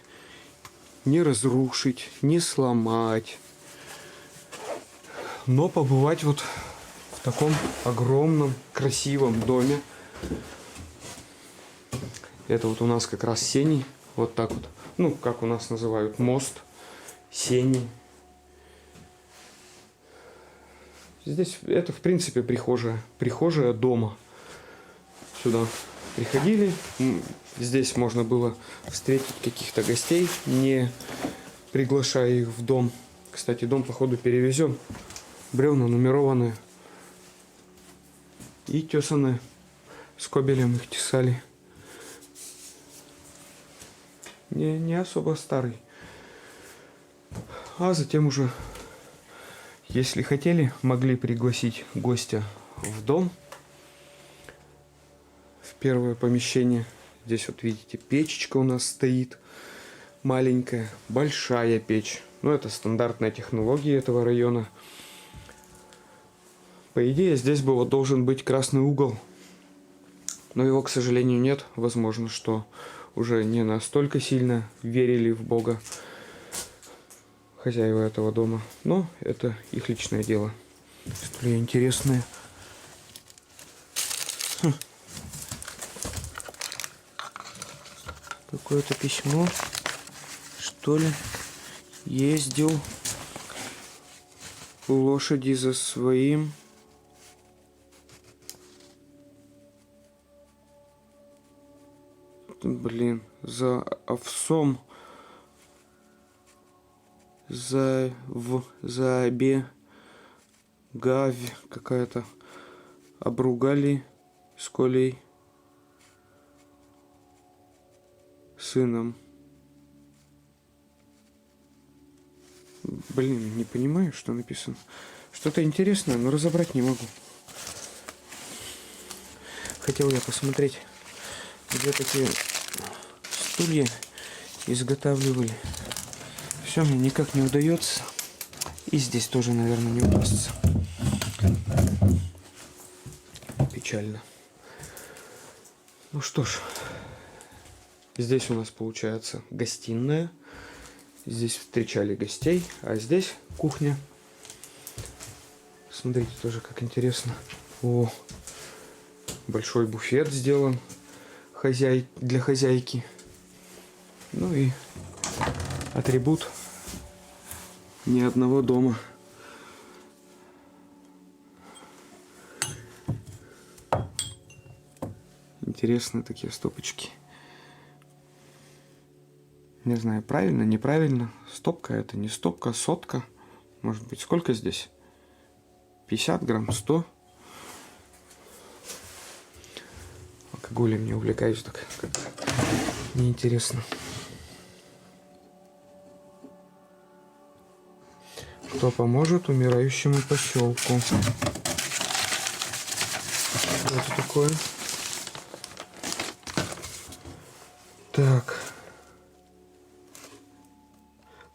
не разрушить, не сломать. Но побывать вот в таком огромном, красивом доме. Это вот у нас как раз сени. Вот так вот. Ну, как у нас называют, мост. Сени. Здесь это, в принципе, прихожая. Прихожая дома. Сюда приходили. Здесь можно было встретить каких-то гостей, не приглашая их в дом. Кстати, дом, походу, перевезем. Бревна нумерованные. И тесаные. Скобелем их тесали. Не особо старый. А затем уже, если хотели, могли пригласить гостя в дом. В первое помещение. Здесь вот видите, печечка у нас стоит. Маленькая, большая печь. Ну, это стандартная технология этого района. По идее, здесь бы вот должен быть красный угол. Но его, к сожалению, нет. Возможно, что уже не настолько сильно верили в Бога. хозяева этого дома. Но это их личное дело. История интересная. Какое-то письмо, что ли. Ездил лошади за своим. Блин, за овсом. Забе. Гавь какая-то. Обругали с Колей сыном. Блин, не понимаю, что написано. Что-то интересное, но разобрать не могу. Хотел я посмотреть, где такие стулья изготавливали. Все мне никак не удается. И здесь тоже, наверное, не удастся. Печально. Ну что ж. Здесь у нас получается гостиная. Здесь встречали гостей. А здесь кухня. Смотрите, тоже как интересно. О, большой буфет сделан для хозяйки. Ну и атрибут ни одного дома. Интересные такие стопочки. Не знаю, правильно, неправильно. Стопка это не стопка, сотка. Может быть, сколько здесь? 50 грамм, 100. Алкоголем не увлекаюсь, так как-то неинтересно. Кто поможет умирающему поселку? Что это такое? Так.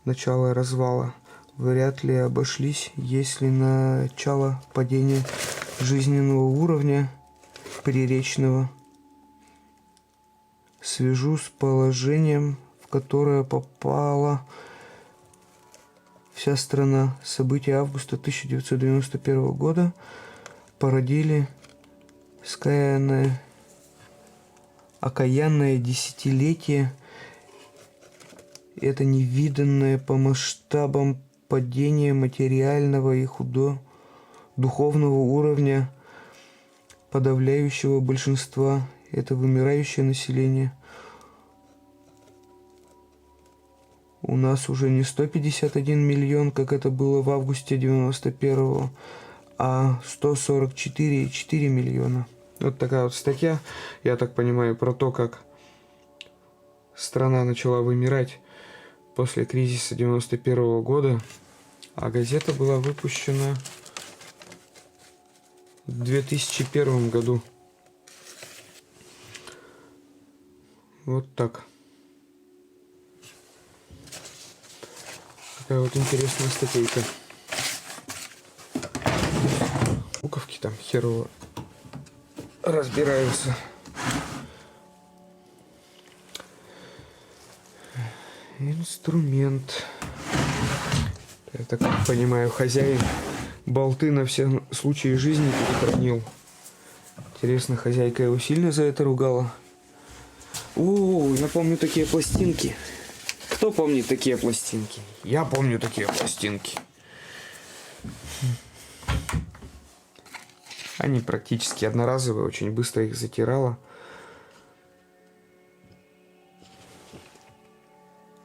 Начало развала. Вряд ли обошлись, если начало падения жизненного уровня приречного. Свяжу с положением, в которое попала вся страна. События августа 1991 года породили окаянное десятилетие. Это невиданное по масштабам падение материального и духовного уровня подавляющего большинства. Это вымирающее население. У нас уже не 151 миллион, как это было в августе 91-го, а 144,4 миллиона. Вот такая вот статья, я так понимаю, про то, как страна начала вымирать после кризиса 91-го года, а газета была выпущена в 2001 году. Вот так. Такая вот интересная статейка. Буковки там херово разбираются. Инструмент. Я так понимаю, хозяин болты на все случаи жизни перехранил. Интересно, хозяйка его сильно за это ругала? О, напомню такие пластинки. Кто помнит такие пластинки? Я помню такие пластинки. Они практически одноразовые, очень быстро их затирала.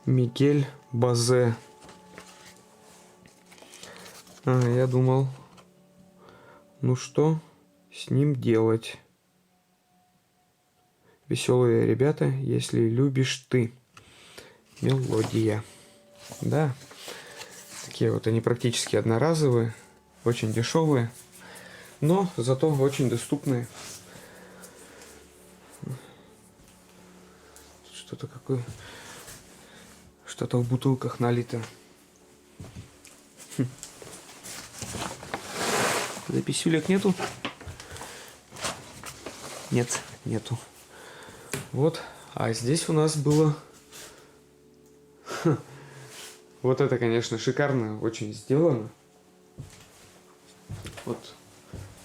Мигель Базе. Я думал, ну что с ним делать? Веселые ребята, если любишь ты. Мелодия. Да. Такие вот они практически одноразовые, очень дешевые, но зато очень доступные. Что-то какое... Что-то в бутылках налито. Записюлек нету? Нет, нету. Вот. А здесь у нас было Вот это, конечно, шикарно очень сделано. Вот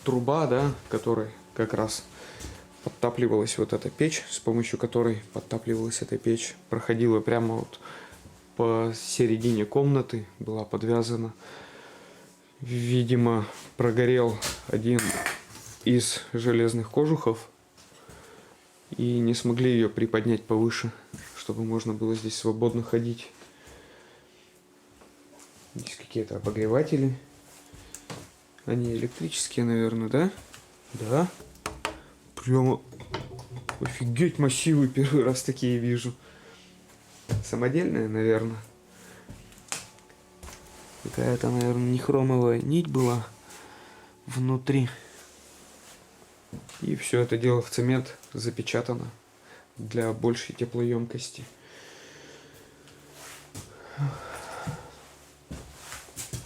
труба, да, которой как раз подтапливалась вот эта печь, с помощью которой подтапливалась эта печь, проходила прямо вот по середине комнаты, была подвязана. Видимо, прогорел один из железных кожухов и не смогли ее приподнять повыше, чтобы можно было здесь свободно ходить. Здесь какие-то обогреватели. Они электрические, наверное, да? Да. Прямо офигеть массивы, первый раз такие вижу. Самодельные, наверное. Какая-то, наверное, нехромовая нить была внутри. И все это дело в цемент запечатано для большей теплоемкости.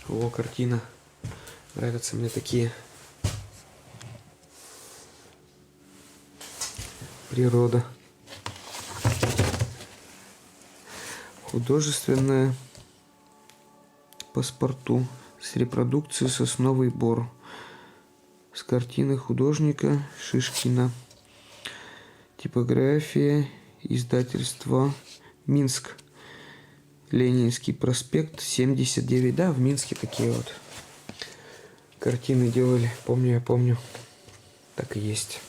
О, картина. Нравятся мне такие. Природа. Художественная паспорту с репродукцией «Сосновый бор» с картины художника Шишкина. Типография, издательство Минск. Ленинский проспект, 79. Да, в Минске такие вот картины делали. Помню, я помню. Так и есть.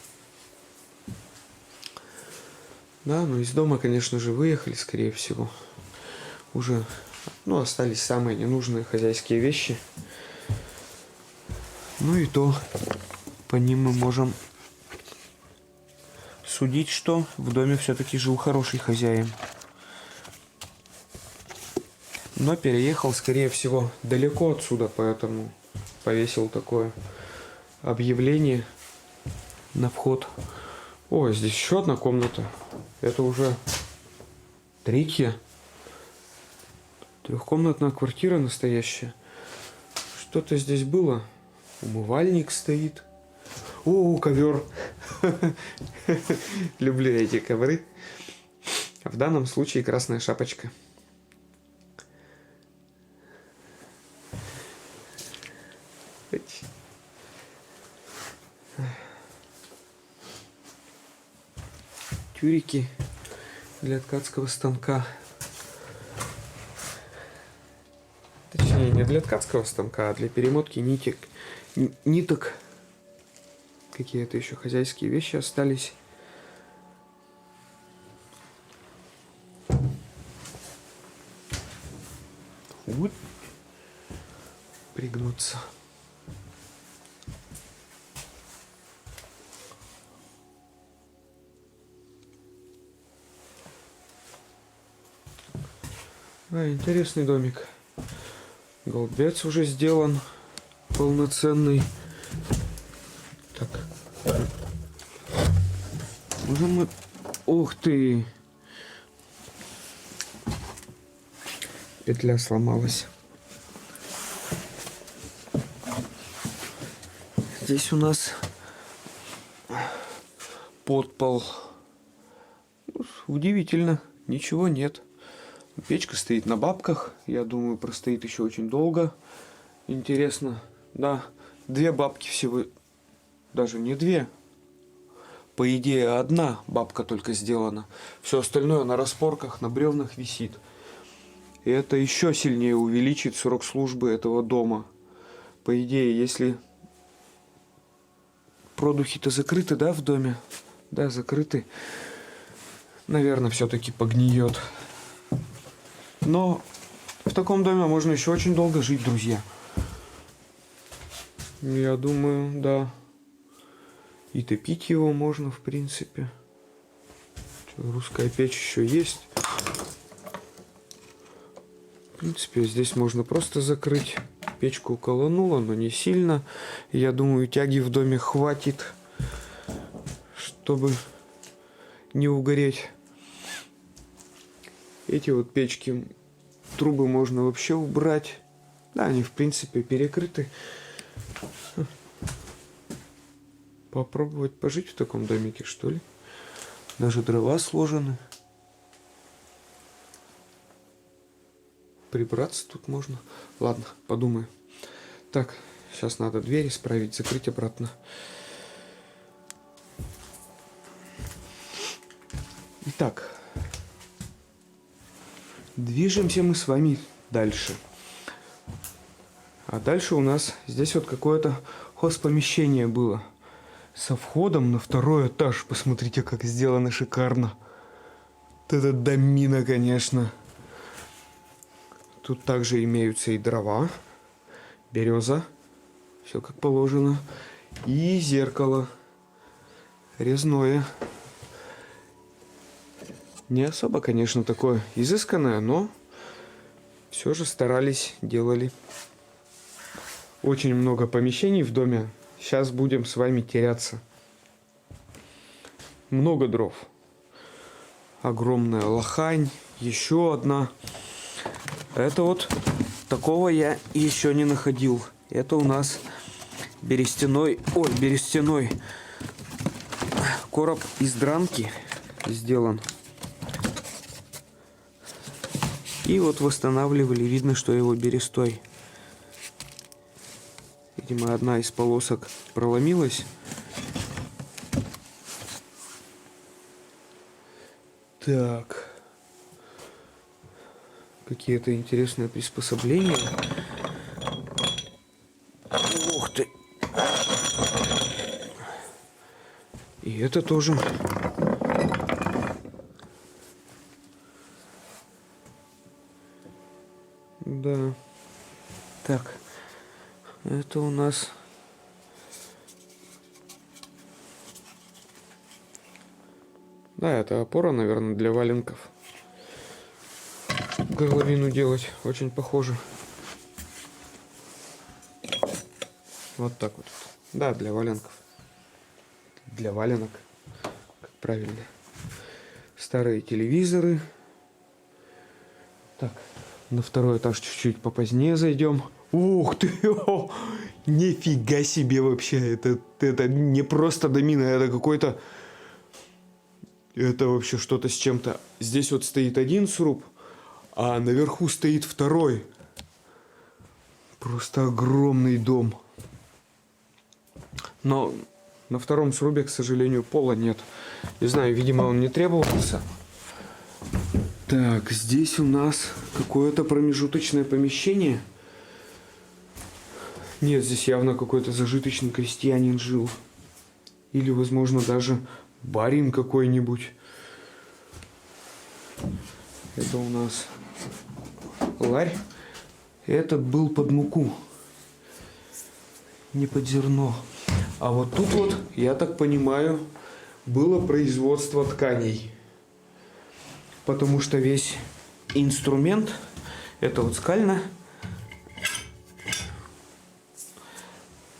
Да, но из дома, конечно же, выехали, скорее всего. Уже, остались самые ненужные хозяйские вещи. Ну и то, по ним мы можем судить, что в доме все-таки жил хороший хозяин. Но переехал, скорее всего, далеко отсюда, поэтому повесил такое объявление на вход. О, здесь еще одна комната. Это уже третья. Трехкомнатная квартира настоящая. Что-то здесь было. Умывальник стоит. О, ковер. Люблю эти ковры. В данном случае красная шапочка. Тюрики для ткацкого станка. Точнее, не для ткацкого станка, а для перемотки ниток. Какие-то еще хозяйские вещи остались. Вот. Пригнуться. Интересный домик. Голбец уже сделан. Полноценный. Так. Можем мы... Ух ты! Петля сломалась. Здесь у нас подпол. Удивительно. Ничего нет. Печка стоит на бабках. Я думаю, простоит еще очень долго. Интересно. Да, 2 бабки всего. Даже не 2. По идее, 1 бабка только сделана. Все остальное на распорках, на бревнах висит. И это еще сильнее увеличит срок службы этого дома. По идее, если продухи-то закрыты, да, в доме? Да, закрыты. Наверное, все-таки погниет. Но в таком доме можно еще очень долго жить, друзья. Я думаю, да. И топить его можно, в принципе. Русская печь еще есть. В принципе, здесь можно просто закрыть. Печку уколонула, но не сильно. Я думаю, тяги в доме хватит, чтобы не угореть. Эти вот печки, трубы можно вообще убрать. Да, они в принципе перекрыты. Попробовать пожить в таком домике, что ли? Даже дрова сложены. В прибраться тут можно. Ладно, подумаю. Так, сейчас надо дверь исправить, закрыть обратно. Итак, движемся мы с вами дальше. А дальше у нас здесь вот какое-то хозпомещение было. Со входом на 2-й этаж. Посмотрите, как сделано шикарно. Вот это домина, конечно. Тут также имеются и дрова, береза, все как положено. И зеркало резное. Не особо, конечно, такое изысканное, но все же старались, делали. Очень много помещений в доме. Сейчас будем с вами теряться. Много дров. Огромная лохань. Еще одна. Это вот такого я еще не находил. Это у нас берестяной короб из дранки сделан. И вот восстанавливали. Видно, что его берестой. Видимо, одна из полосок проломилась. Так. Какие-то интересные приспособления. Ух ты. И это тоже. Да. Так. Это у нас... Да, это опора, наверное, для валенков. Горловину делать очень похоже. Вот так вот. Да, для валенков. Для валенок. Как правильно. Старые телевизоры. Так, на 2-й этаж чуть-чуть попозднее зайдем. Ух ты! О, нифига себе вообще! Это не просто домина, это какой-то... Это вообще что-то с чем-то. Здесь вот стоит один сруб, а наверху стоит 2-й. Просто огромный дом. Но на 2-м срубе, к сожалению, пола нет. Не знаю, видимо, он не требовался. Так, здесь у нас какое-то промежуточное помещение. Нет, здесь явно какой-то зажиточный крестьянин жил. Или, возможно, даже барин какой-нибудь. Это у нас ларь. Этот был под муку. Не под зерно. А вот тут вот, я так понимаю, было производство тканей. Потому что весь инструмент, это вот скальна.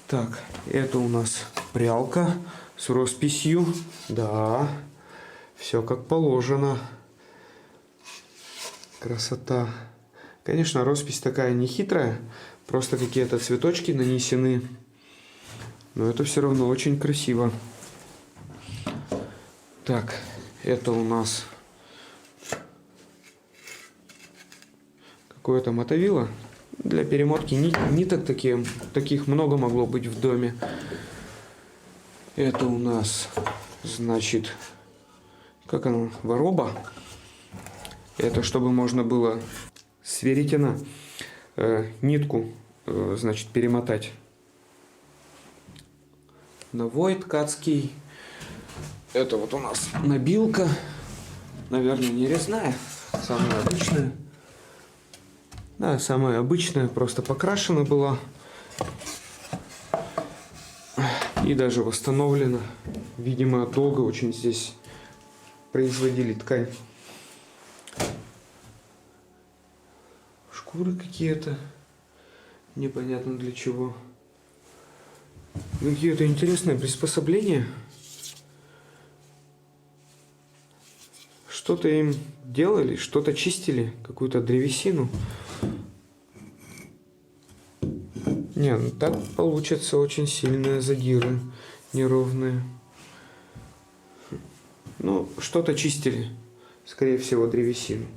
Так, это у нас прялка с росписью. Да, все как положено. Красота. Конечно, роспись такая не хитрая. Просто какие-то цветочки нанесены. Но это все равно очень красиво. Так, это у нас какое-то мотовило. Для перемотки ниток таких много могло быть в доме. Это у нас, значит, как оно, вороба. Это чтобы можно было с веретена нитку, значит, перемотать. Навой ткацкий. Это вот у нас набилка. Наверное, не резная, самая обычная. Да, самая обычная, просто покрашена была. И даже восстановлена. Видимо, долго очень здесь производили ткань. Шкуры какие-то. Непонятно для чего. Какие-то интересные приспособления. Что-то им делали, что-то чистили, какую-то древесину. Не, ну так получится очень сильные задиры, неровные. Ну, что-то чистили, скорее всего, древесину.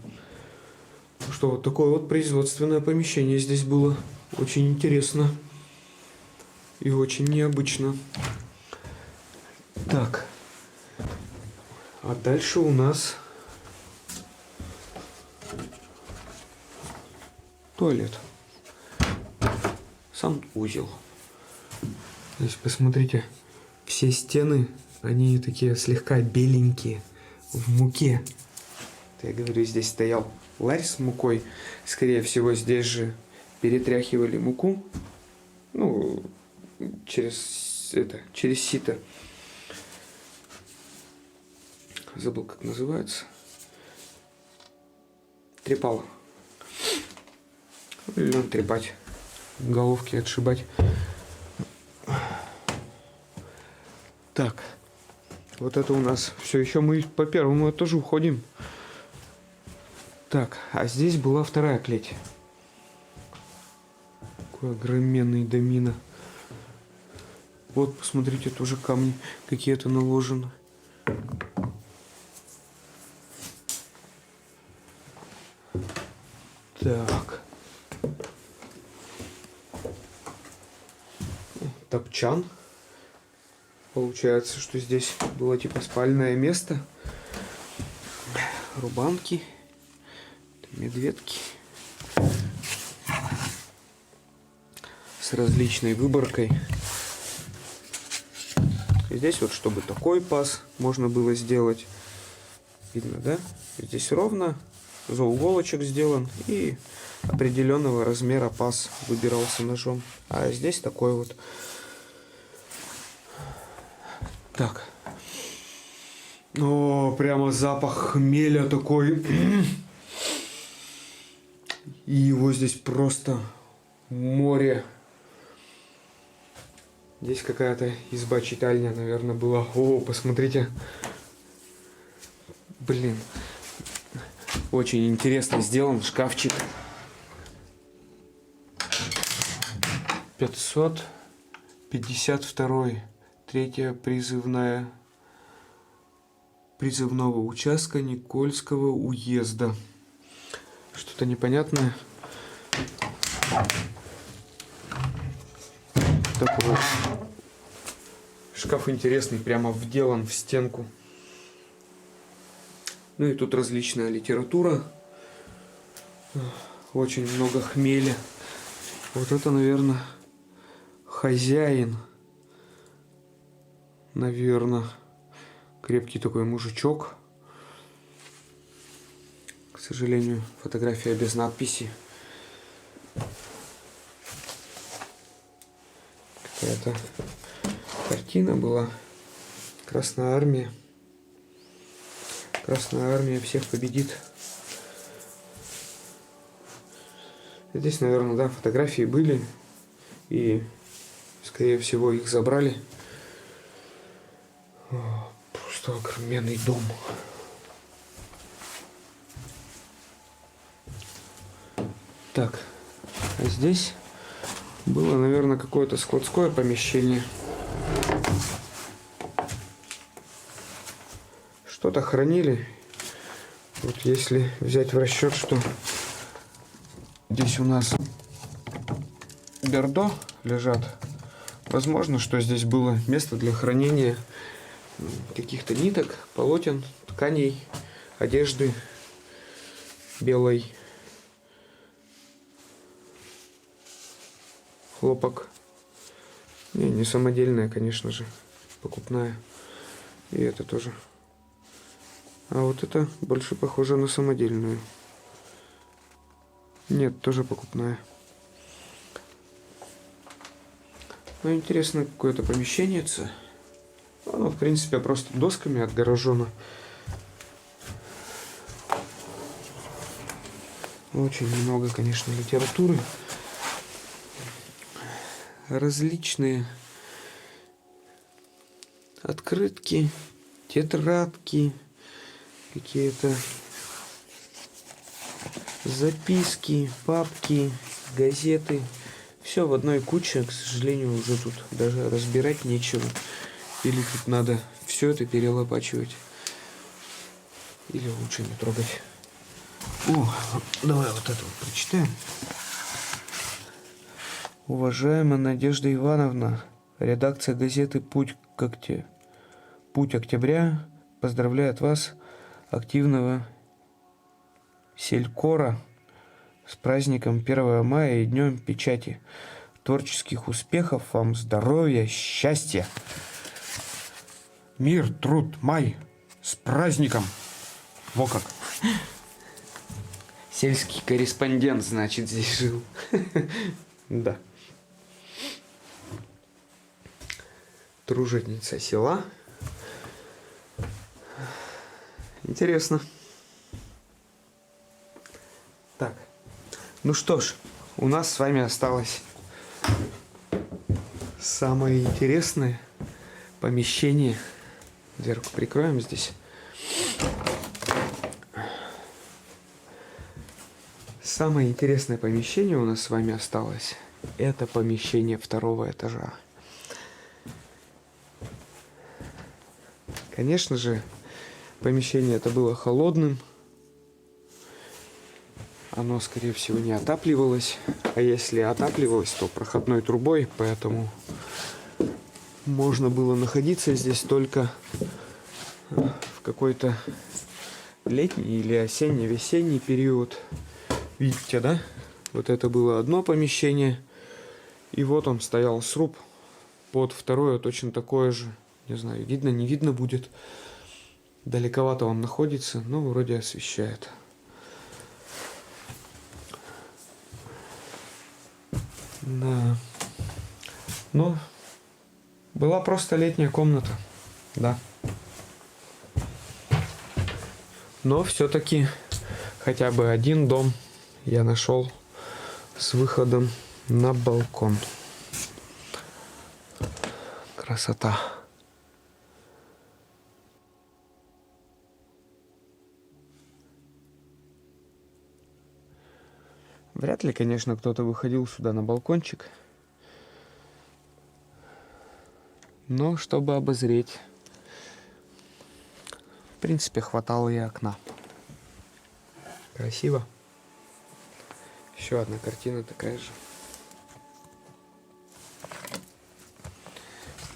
Что вот такое вот производственное помещение здесь было. Очень интересно. И очень необычно. Так. А дальше у нас туалет. Санузел. Здесь посмотрите, все стены, они такие слегка беленькие, в муке. Я говорю, здесь стоял ларь с мукой. Скорее всего, здесь же перетряхивали муку. Ну, через сито. Забыл, как называется. Трепало. Или надо трепать. Головки отшибать. Так. Вот это у нас все еще мы по первому этажу уходим. Так, а здесь была вторая клеть. Какой огроменный домина. Вот, посмотрите, тоже камни какие-то наложены. Так. Топчан. Получается, что здесь было типа спальное место. Рубанки. Медведки. С различной выборкой. И здесь вот, чтобы такой паз можно было сделать. Видно, да? Здесь ровно. Зауголочек сделан. И определенного размера паз выбирался ножом. А здесь такой вот. Так. О, прямо запах хмеля такой. И его здесь просто море. Здесь какая-то изба-читальня, наверное, была. О, посмотрите. Блин. Очень интересно сделан шкафчик. 552. Третья призывного участка Никольского уезда. Что-то непонятное. Такой шкаф интересный, прямо вделан в стенку. Ну и тут различная литература. Очень много хмеля. Вот это, наверное, хозяин. Наверное, крепкий такой мужичок. К сожалению, фотография без надписи. Какая-то картина была. Красная армия. Красная армия всех победит. Здесь, наверное, да, фотографии были. И, скорее всего, их забрали. Просто огроменный дом. Так, а здесь было, наверное, какое-то складское помещение. Что-то хранили. Вот если взять в расчет, что здесь у нас бердо лежат, возможно, что здесь было место для хранения каких-то ниток, полотен, тканей, одежды белой, хлопок. Не самодельная, конечно же, покупная. И это тоже. А вот это больше похоже на самодельную. Нет, тоже покупная. Ну, интересно, какое-то помещение. Оно, в принципе, просто досками отгорожено. Очень много, конечно, литературы. Различные открытки, тетрадки, какие-то записки, папки, газеты. Все в одной куче. К сожалению, уже тут даже разбирать нечего. Или тут надо все это перелопачивать. Или лучше не трогать. О, давай вот это вот прочитаем. Уважаемая Надежда Ивановна, редакция газеты «Путь Октября» поздравляет вас, активного селькора, с праздником 1 мая и Днем печати. Творческих успехов вам, здоровья, счастья. Мир, труд, май. С праздником. Во как. Сельский корреспондент, значит, здесь жил. Да. Труженица села. Интересно. Так. Ну что ж, у нас с вами осталось самое интересное помещение. Дверку прикроем здесь. Самое интересное помещение у нас с вами осталось. Это помещение 2-го этажа. Конечно же, помещение это было холодным. Оно, скорее всего, не отапливалось. А если отапливалось, то проходной трубой. Поэтому можно было находиться здесь только в какой-то летний или осенне-весенний период. Видите, да? Вот это было одно помещение. И вот он стоял сруб. Под второе точно такое же. Не знаю, видно, не видно будет. Далековато он находится, но вроде освещает. Да. Ну, была просто летняя комната. Да. Но все-таки хотя бы один дом я нашел с выходом на балкон. Красота. Вряд ли, конечно, кто-то выходил сюда на балкончик. Но чтобы обозреть, в принципе, хватало и окна. Красиво. Еще одна картина такая же.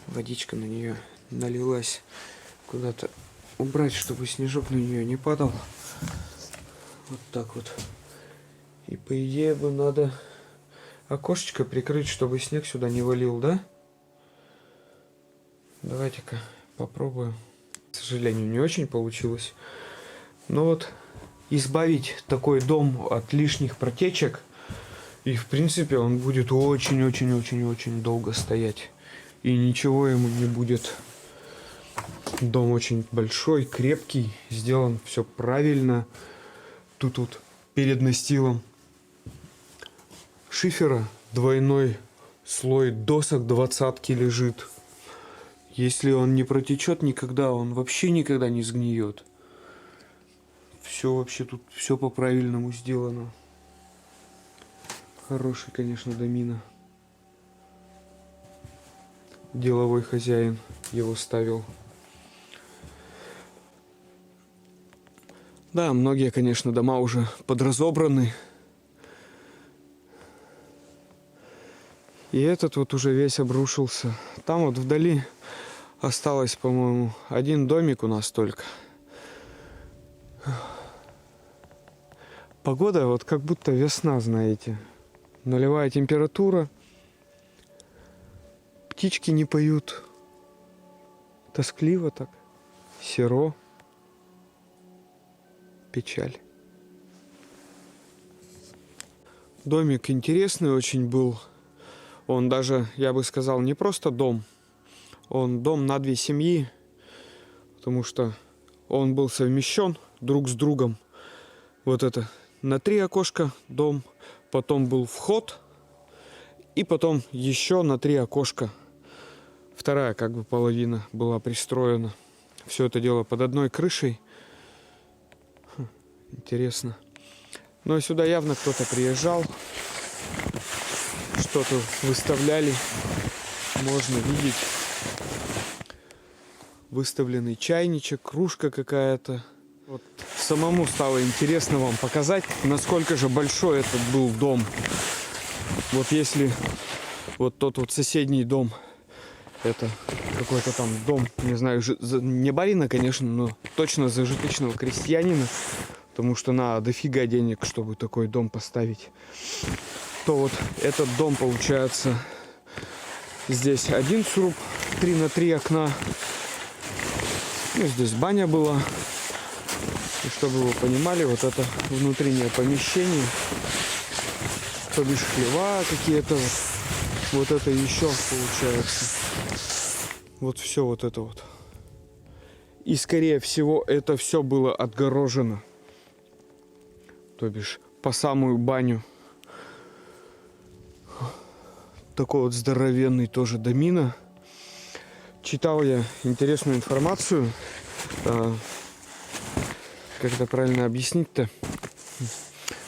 Водичка на нее налилась. Куда-то убрать, чтобы снежок на нее не падал. Вот так вот. И по идее бы надо окошечко прикрыть, чтобы снег сюда не валил, да? Давайте-ка попробуем. К сожалению, не очень получилось. Но вот избавить такой дом от лишних протечек, и в принципе он будет очень-очень-очень-очень долго стоять. И ничего ему не будет. Дом очень большой, крепкий, сделан все правильно. Тут вот перед настилом шифера двойной слой досок 20-ки лежит. Если он не протечет никогда, он вообще никогда не сгниет. Все вообще тут все по-правильному сделано. Хороший, конечно, домина. Деловой хозяин его ставил. Да, многие, конечно, дома уже подразобраны. И этот вот уже весь обрушился. Там вот вдали осталось, по-моему, один домик у нас только. Погода вот как будто весна, знаете. Нулевая температура. Птички не поют. Тоскливо так. Серо. Печаль. Домик интересный очень был. Он даже, я бы сказал, не просто дом. Он дом на 2 семьи. Потому что он был совмещен друг с другом. Вот это на 3 окошка дом. Потом был вход. И потом еще на 3 окошка. Вторая как бы половина была пристроена. Все это дело под одной крышей. Интересно. Но сюда явно кто-то приезжал. Что-то выставляли. Можно видеть. Выставленный чайничек, кружка какая-то. Вот самому стало интересно вам показать, насколько же большой этот был дом. Вот если вот тот вот соседний дом, это какой-то там дом, не знаю, не барина, конечно, но точно зажиточного крестьянина, потому что надо дофига денег, чтобы такой дом поставить, то вот этот дом получается, здесь один сруб, 3 на 3 окна, ну, здесь баня была, и чтобы вы понимали, вот это внутреннее помещение, то бишь хлева какие-то, вот это еще получается, вот все вот это вот. И скорее всего это все было отгорожено, то бишь по самую баню. Такой вот здоровенный тоже домина. Читал я интересную информацию, как это правильно объяснить-то.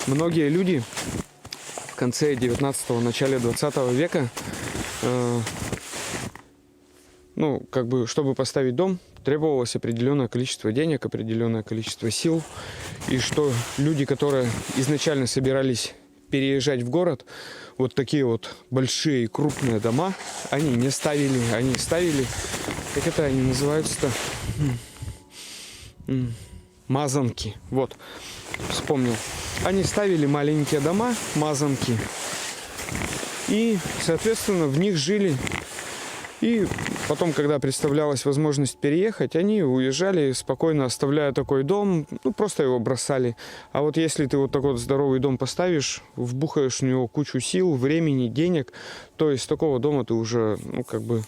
Многие люди в конце 19-го, начале 20 века, ну, как бы, чтобы поставить дом, требовалось определенное количество денег, определенное количество сил. И что люди, которые изначально собирались переезжать в город, вот такие вот большие крупные дома, они не ставили, они ставили, как это они называются-то? Мазанки. Вот, вспомнил. Они ставили маленькие дома, мазанки, и, соответственно, в них жили. И потом, когда представлялась возможность переехать, они уезжали, спокойно оставляя такой дом, ну, просто его бросали. А вот если ты вот такой вот здоровый дом поставишь, вбухаешь в него кучу сил, времени, денег, то из такого дома ты уже, ну, как бы,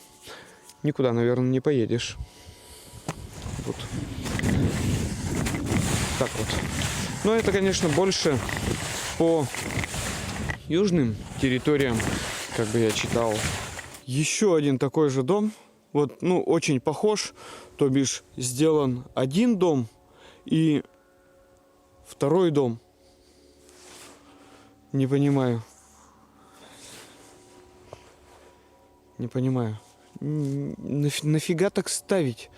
никуда, наверное, не поедешь. Вот. Так вот. Но это, конечно, больше по южным территориям, как бы я читал. Еще один такой же дом, вот, ну, очень похож, то бишь сделан один дом и второй дом. Не понимаю. Не понимаю. Нафига так ставить?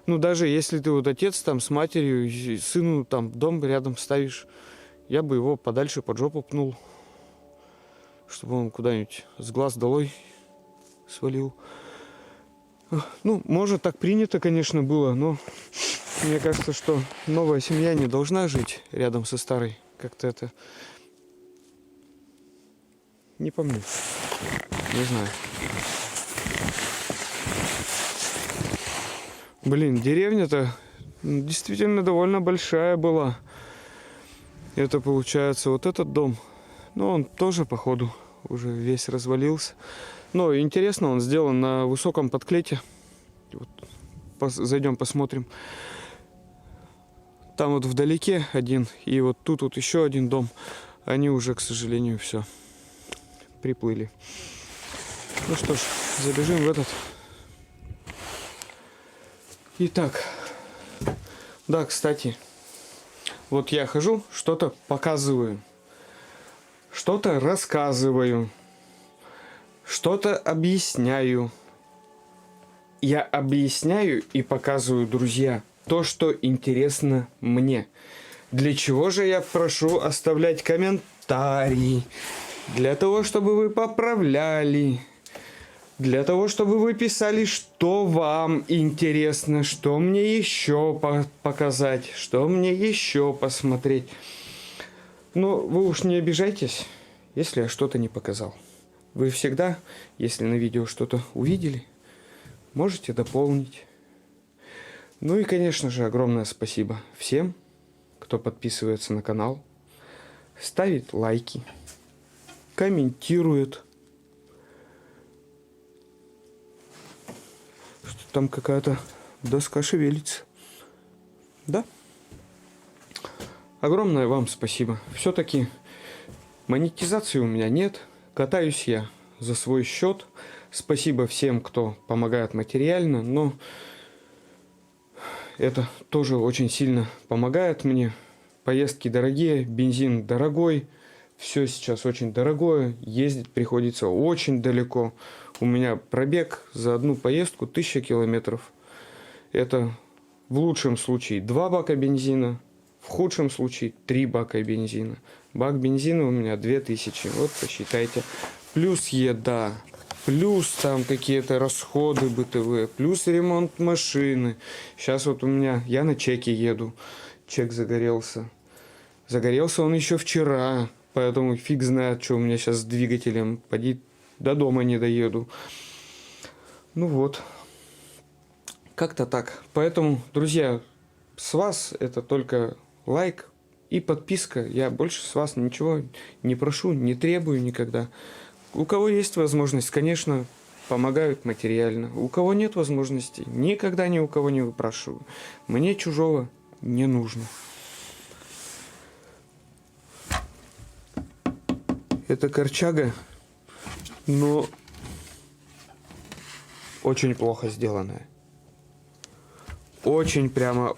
Ну, даже если ты вот отец там с матерью, и сыну там дом рядом ставишь, я бы его подальше под жопу пнул, чтобы он куда-нибудь с глаз долой свалил. Ну, может, так принято, конечно, было, но мне кажется, что новая семья не должна жить рядом со старой. Как-то это не по мне. Не знаю. Блин, деревня-то действительно довольно большая была. Это получается вот этот дом. Но он тоже, походу, уже весь развалился. Но интересно, он сделан на высоком подклете. Вот, зайдем посмотрим. Там вот вдалеке один, и вот тут вот еще один дом. Они уже, к сожалению, все приплыли. Ну что ж, забежим в этот. Итак, да, кстати, вот я хожу, что-то показываю, что-то рассказываю, что-то объясняю. Я объясняю и показываю, друзья, то, что интересно мне. Для чего же я прошу оставлять комментарии? Для того, чтобы вы поправляли. Для того, чтобы вы писали, что вам интересно, что мне еще показать, что мне еще посмотреть. Но вы уж не обижайтесь, если я что-то не показал. Вы всегда, если на видео что-то увидели, можете дополнить. Ну и, конечно же, огромное спасибо всем, кто подписывается на канал, ставит лайки, комментирует. Что там какая-то доска шевелится. Да? Огромное вам спасибо. Все-таки монетизации у меня нет. Катаюсь я за свой счет. Спасибо всем, кто помогает материально, но это тоже очень сильно помогает мне. Поездки дорогие, бензин дорогой, все сейчас очень дорогое, ездить приходится очень далеко. У меня пробег за одну поездку 1000 километров. Это в лучшем случае 2 бака бензина, В худшем случае 3 бака бензина. Бак бензина у меня 2000. Вот посчитайте. Плюс еда. Плюс там какие-то расходы бытовые. Плюс ремонт машины. Сейчас вот у меня... Я на чеке еду. Чек загорелся. Загорелся он еще вчера. Поэтому фиг знает, что у меня сейчас с двигателем. Поди до дома не доеду. Ну вот. Как-то так. Поэтому, друзья, с вас это только лайк и подписка. Я больше с вас ничего не прошу, не требую никогда. У кого есть возможность, конечно, помогают материально. У кого нет возможности, никогда ни у кого не выпрашиваю. Мне чужого не нужно. Это корчага, но очень плохо сделанная. Очень прямо...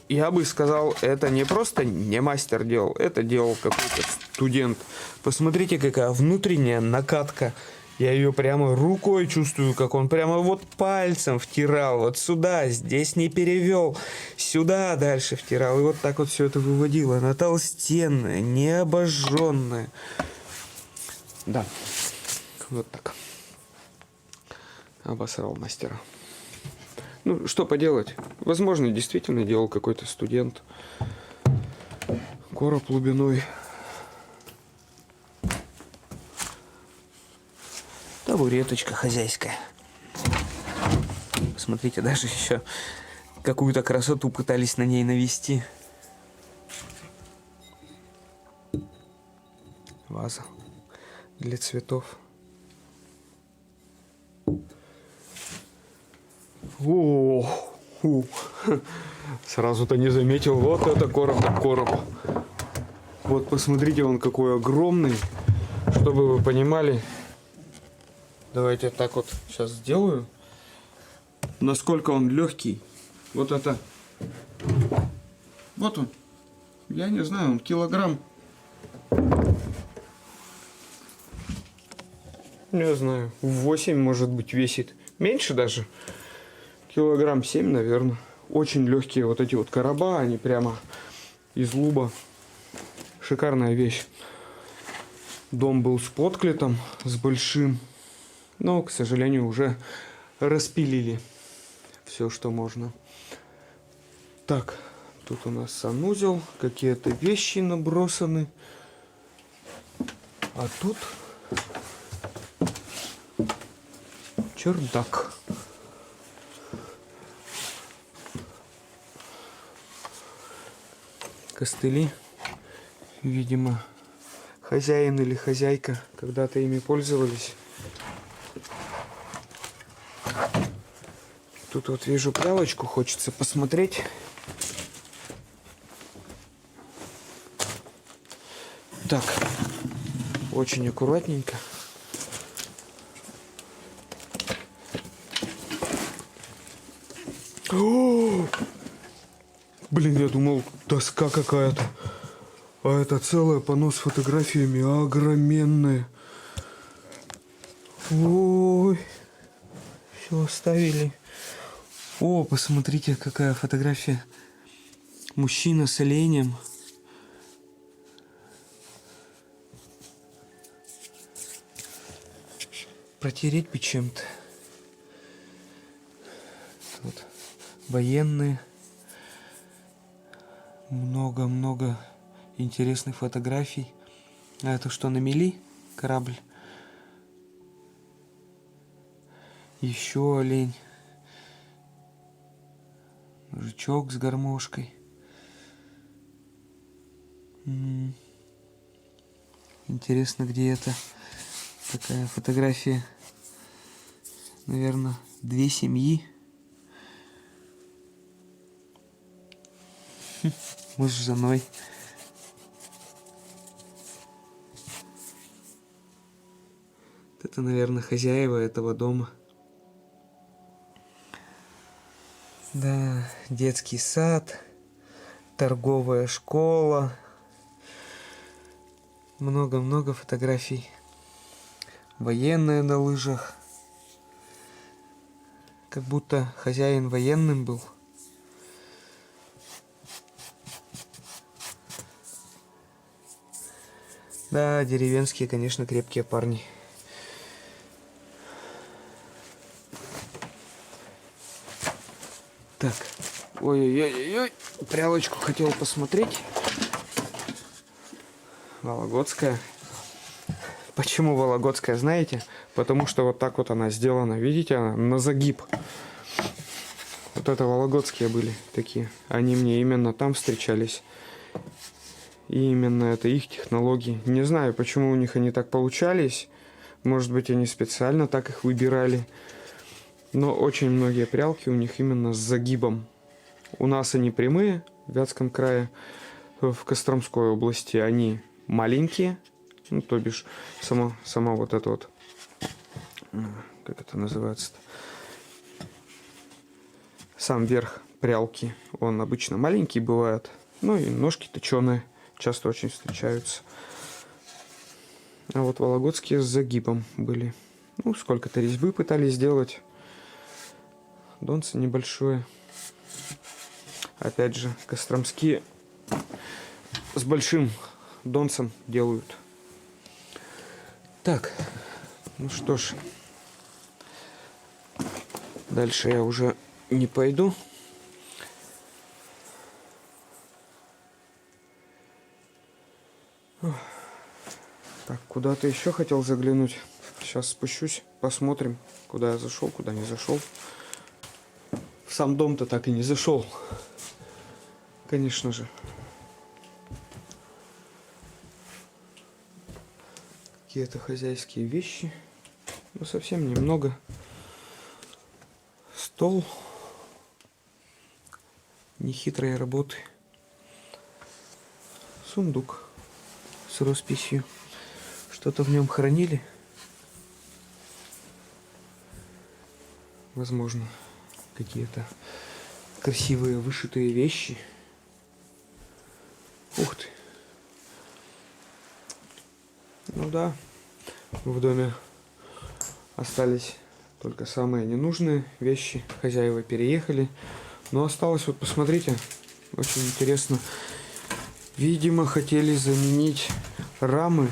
Я бы сказал, это не просто не мастер делал, это делал какой-то студент. Посмотрите, какая внутренняя накатка. Я ее прямо рукой чувствую, как он прямо вот пальцем втирал. Вот сюда, здесь не перевел. Сюда дальше втирал. И вот так вот все это выводило. Она толстенная, не обожженная. Да, вот так. Обосрал мастера. Ну, что поделать? Возможно, действительно делал какой-то студент. Короб глубиной. Табуреточка хозяйская. Посмотрите, даже еще какую-то красоту пытались на ней навести. Ваза для цветов. Сразу-то не заметил. Вот это короб. Вот посмотрите, он какой огромный. Чтобы вы понимали. Давайте так вот сейчас сделаю. Насколько он легкий. Вот это. Вот он. Я не знаю, он килограмм. Не знаю. 8, может быть, весит. Меньше даже. Килограмм 7, наверное. Очень легкие вот эти вот короба. Они прямо из луба. Шикарная вещь. Дом был с подклетом, с большим. Но, к сожалению, уже распилили все, что можно. Так, тут у нас санузел. Какие-то вещи набросаны. А тут чердак. Костыли. Видимо, хозяин или хозяйка когда-то ими пользовались. Тут вот вижу прялочку, хочется посмотреть. Так, очень аккуратненько. О! Блин, я думал, доска какая-то. А это целое панно с фотографиями, огроменное. Ой, все оставили. О, посмотрите, какая фотография. Мужчина с оленем. Протереть бы чем-то. Тут военные. Много-много интересных фотографий. А это что, на мели? Корабль. Еще олень. Мужичок с гармошкой. Интересно, где это? Такая фотография. Наверное, 2 семьи. Муж с женой. Это, наверное, хозяева этого дома. Да, детский сад, торговая школа. Много-много фотографий. Военные на лыжах. Как будто хозяин военным был. Да, деревенские, конечно, крепкие парни. Так, ой-ой-ой-ой, прялочку хотел посмотреть. Вологодская. Почему Вологодская, знаете? Потому что вот так вот она сделана. Видите, она на загиб. Вот это вологодские были такие. Они мне именно там встречались. И именно это их технологии. Не знаю, почему у них они так получались. Может быть, они специально так их выбирали. Но очень многие прялки у них именно с загибом. У нас они прямые в Вятском крае. В Костромской области они маленькие. Ну, то бишь, сама вот эта вот... Как это называется-то? Сам верх прялки, он обычно маленький бывает. Ну и ножки точеные часто очень встречаются. А вот вологодские с загибом были. Ну, сколько-то резьбы пытались сделать. Донце небольшое. Опять же, костромские с большим донцем делают. Так, ну что ж. Дальше я уже не пойду. Так, куда-то еще хотел заглянуть. Сейчас спущусь, посмотрим, куда я зашел, куда не зашел. В сам дом-то так и не зашел. Конечно же. Какие-то хозяйские вещи. Ну, совсем немного. Стол. Нехитрой работы. Сундук с росписью. Что-то в нем хранили. Возможно, какие-то красивые вышитые вещи. Ух ты. Ну да, в доме остались только самые ненужные вещи. Хозяева переехали. Но осталось, вот посмотрите, очень интересно. Видимо, хотели заменить рамы.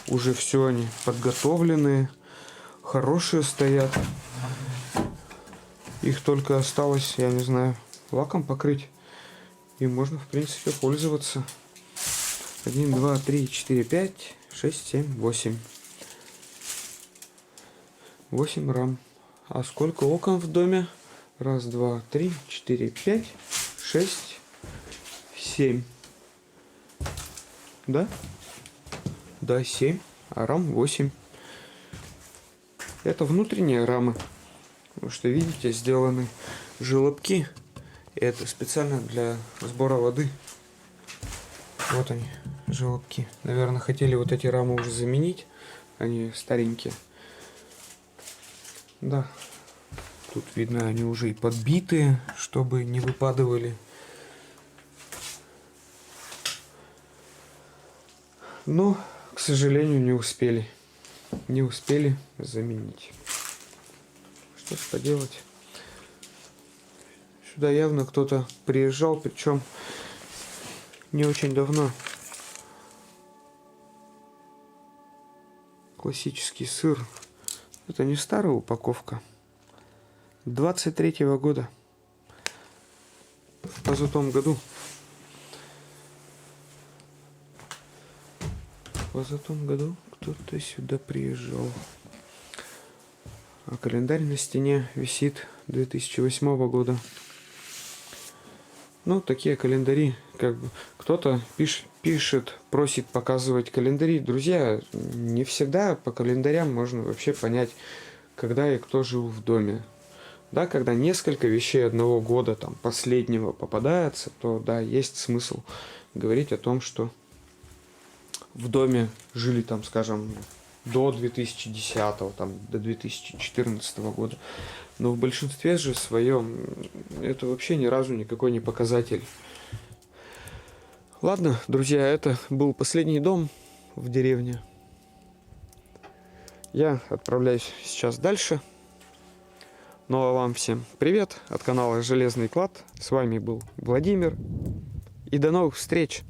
Уже все они подготовленные. Хорошие стоят. Их только осталось, я не знаю, лаком покрыть. И можно, в принципе, пользоваться. 1, 2, 3, 4, 5, 6, 7, 8. 8 рам. А сколько окон в доме? 1, 2, 3, 4, 5, 6, 7. Да? Да, 7. А рам 8. Это внутренние рамы. Потому что, видите, сделаны желобки. И это специально для сбора воды. Вот они, желобки. Наверное, хотели вот эти рамы уже заменить. Они старенькие. Да. Тут видно, они уже и подбитые, чтобы не выпадывали. Но, к сожалению, не успели. Не успели заменить. Что ж поделать. Сюда явно кто-то приезжал, причем не очень давно. Классический сыр. Это не старая упаковка. 23-го года. В позатом году. В позатом году кто-то сюда приезжал. А календарь на стене висит 2008 года. Ну, такие календари, как бы, кто-то пишет, просит показывать календари. Друзья, не всегда по календарям можно вообще понять, когда и кто жил в доме. Да, когда несколько вещей одного года, там, последнего попадается, то, да, есть смысл говорить о том, что в доме жили, там, скажем, до 2010, там, до 2014 года. Но в большинстве же своем это вообще ни разу никакой не показатель. Ладно, друзья, это был последний дом в деревне. Я отправляюсь сейчас дальше. Ну а вам всем привет от канала Железный Клад. С вами был Владимир. И до новых встреч!